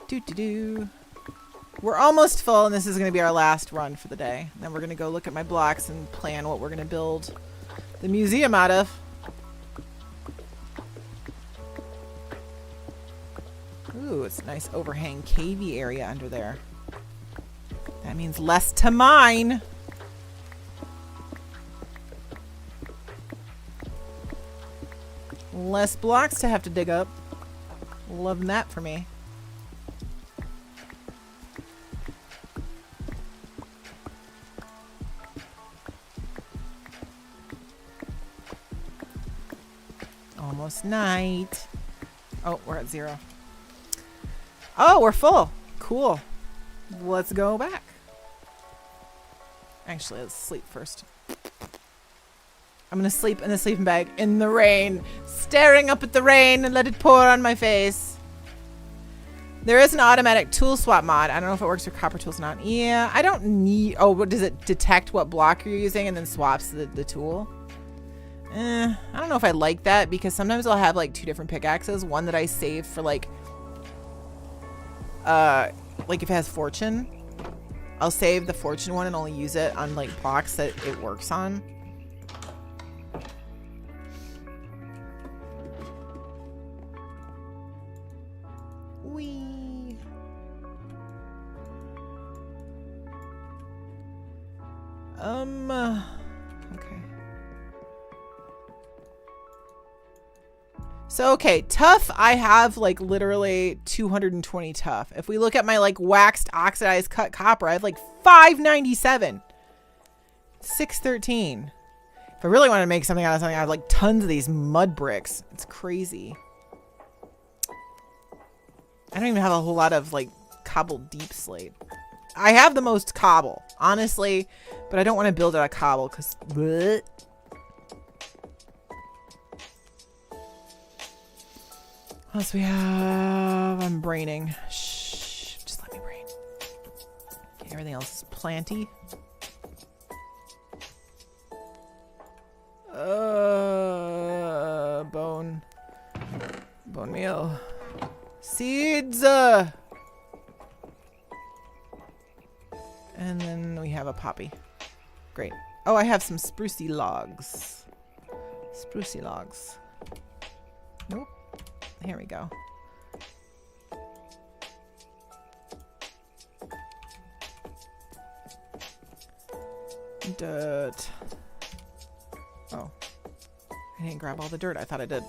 Doo-doo-doo. We're almost full, and this is going to be our last run for the day. Then we're going to go look at my blocks and plan what we're going to build the museum out of. Ooh, it's a nice overhang cavey area under there. That means less to mine. Less blocks to have to dig up. Loving that for me. Almost night. Oh, we're at 0. Oh, we're full. Cool. Let's go back. Actually, let's sleep first. I'm gonna sleep in the sleeping bag in the rain, staring up at the rain and let it pour on my face. There is an automatic tool swap mod. I don't know if it works for copper tools or not. Yeah, I don't need... Oh, what does it detect what block you're using and then swaps the tool? I don't know if I like that, because sometimes I'll have like 2 different pickaxes. One that I save for like if it has fortune, I'll save the fortune one and only use it on like blocks that it works on. Whee. Okay. So, okay, tough, I have like literally 220 tough. If we look at my like waxed oxidized cut copper, I have like 597. 613. If I really want to make something out of something, I have like tons of these mud bricks. It's crazy. I don't even have a whole lot of like cobbled deep slate. I have the most cobble, honestly, but I don't want to build out of cobble because... What else we have? I'm braining. Shh, just let me brain. Okay, everything else is planty. Bone meal. Seeds! And then we have a poppy. Great. Oh, I have some sprucey logs. Sprucey logs. Nope. Here we go. Dirt. Oh. I didn't grab all the dirt. I thought I did.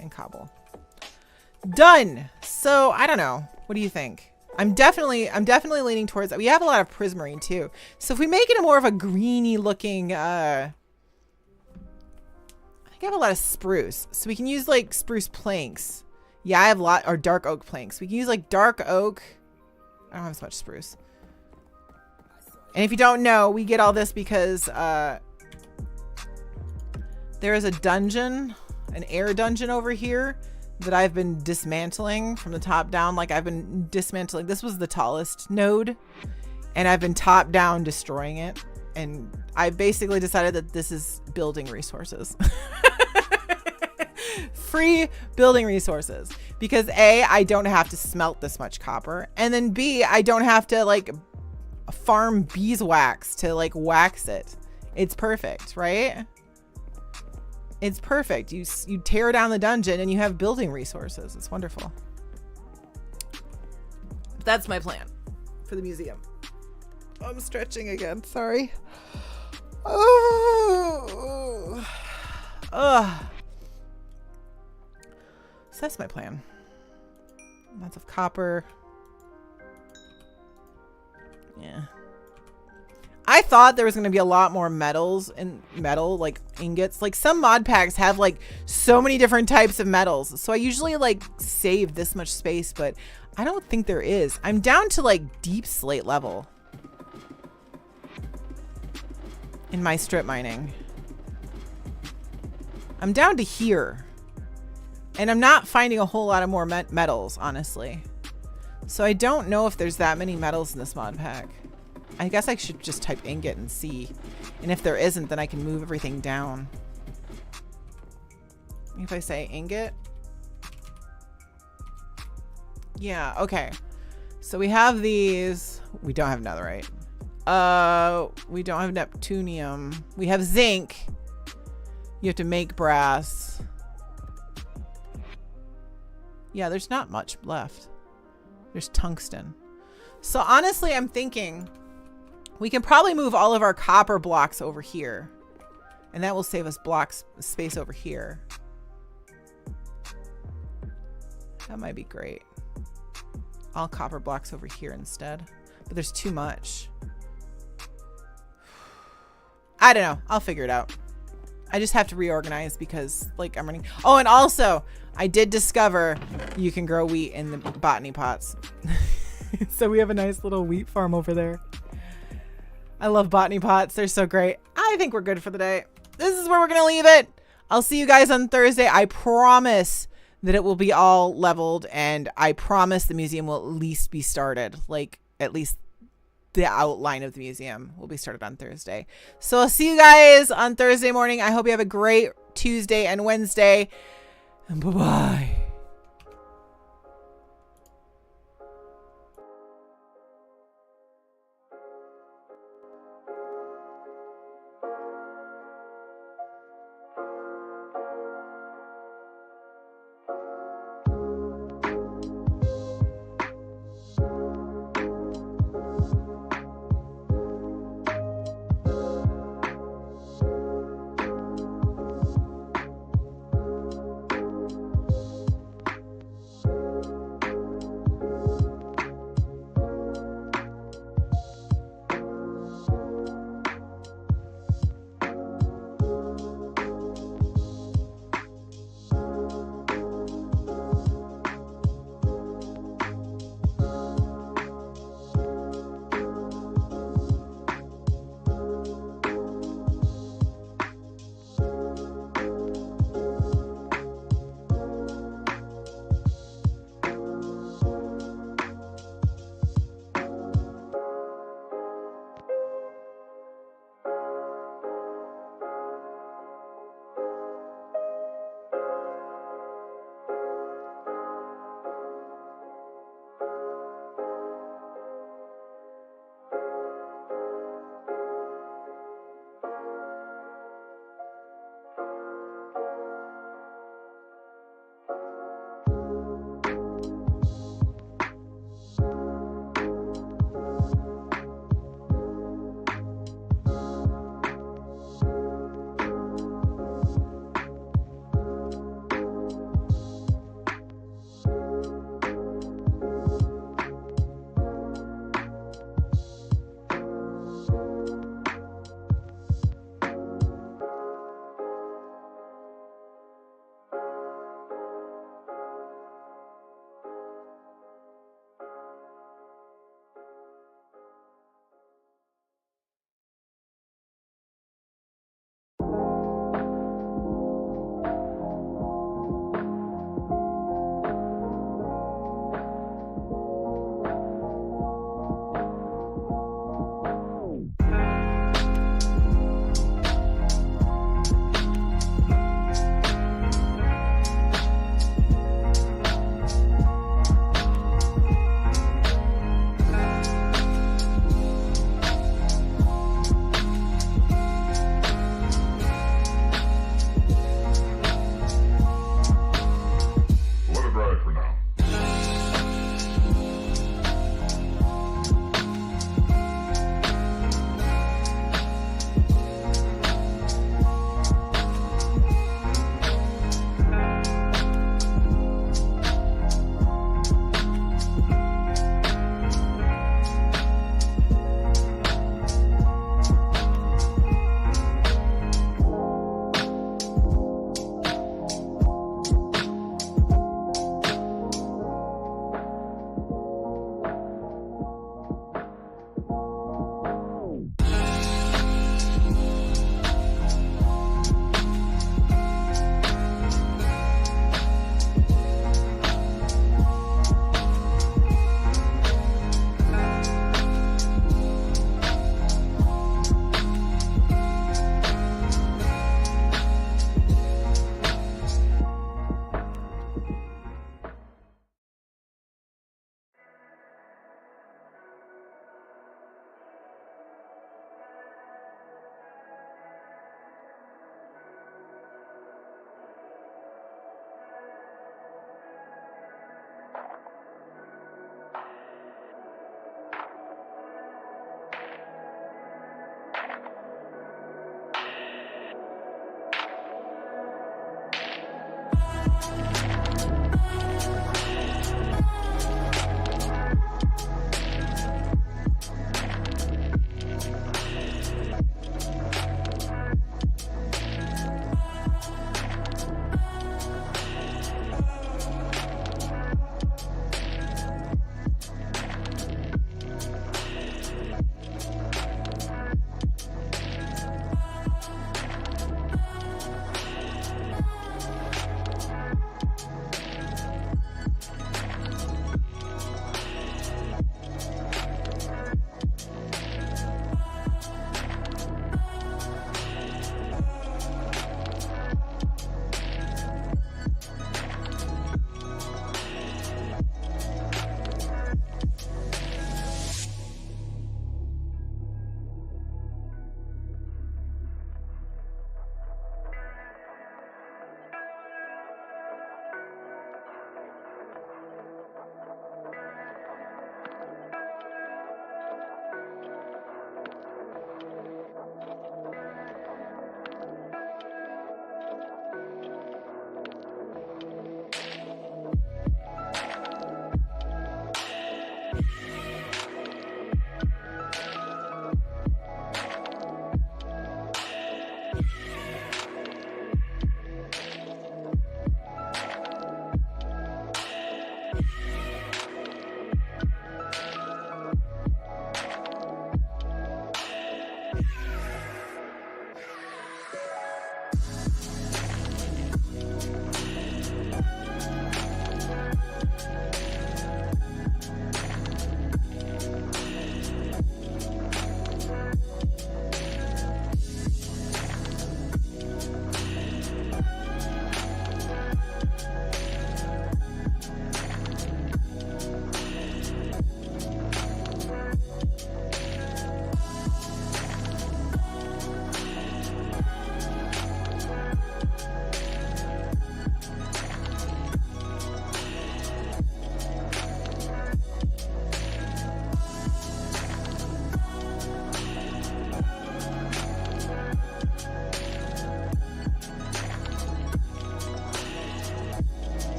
And cobble. Done! So, I don't know. What do you think? I'm definitely leaning towards that. We have a lot of prismarine too. So if we make it a more of a greeny looking, I think I have a lot of spruce. So we can use like spruce planks. Yeah, I have a lot, or dark oak planks. We can use like dark oak. I don't have as much spruce. And if you don't know, we get all this because there is a dungeon, an air dungeon over here that I've been dismantling from the top down. Like I've been dismantling. This was the tallest node and I've been top down destroying it. and I basically decided that this is building resources. Free building resources, because A, I don't have to smelt this much copper, and then B, I don't have to like farm beeswax to like wax it. It's perfect, right? It's perfect. You tear down the dungeon and you have building resources. It's wonderful. That's my plan for the museum. I'm stretching again. Sorry. Oh. So that's my plan. Lots of copper. Yeah. I thought there was going to be a lot more metals and metal, like ingots. Like some mod packs have like so many different types of metals. So I usually like save this much space, but I don't think there is. I'm down to like deep slate level in my strip mining. I'm down to here. And I'm not finding a whole lot of more metals, honestly. So I don't know if there's that many metals in this mod pack. I guess I should just type ingot and see. And if there isn't, then I can move everything down. If I say ingot. Yeah, okay. So we have these. We don't have netherite. We don't have neptunium. We have zinc. You have to make brass. Yeah, there's not much left. There's tungsten. So honestly, I'm thinking we can probably move all of our copper blocks over here. And that will save us space over here. That might be great. All copper blocks over here instead. But there's too much. I don't know. I'll figure it out. I just have to reorganize because like I'm running. Oh, and also I did discover you can grow wheat in the botany pots. So we have a nice little wheat farm over there. I love botany pots. They're so great. I think we're good for the day. This is where we're going to leave it. I'll see you guys on Thursday. I promise that it will be all leveled, and I promise the museum will at least be started. Like at least the outline of the museum will be started on Thursday. So I'll see you guys on Thursday morning. I hope you have a great Tuesday and Wednesday. And bye-bye.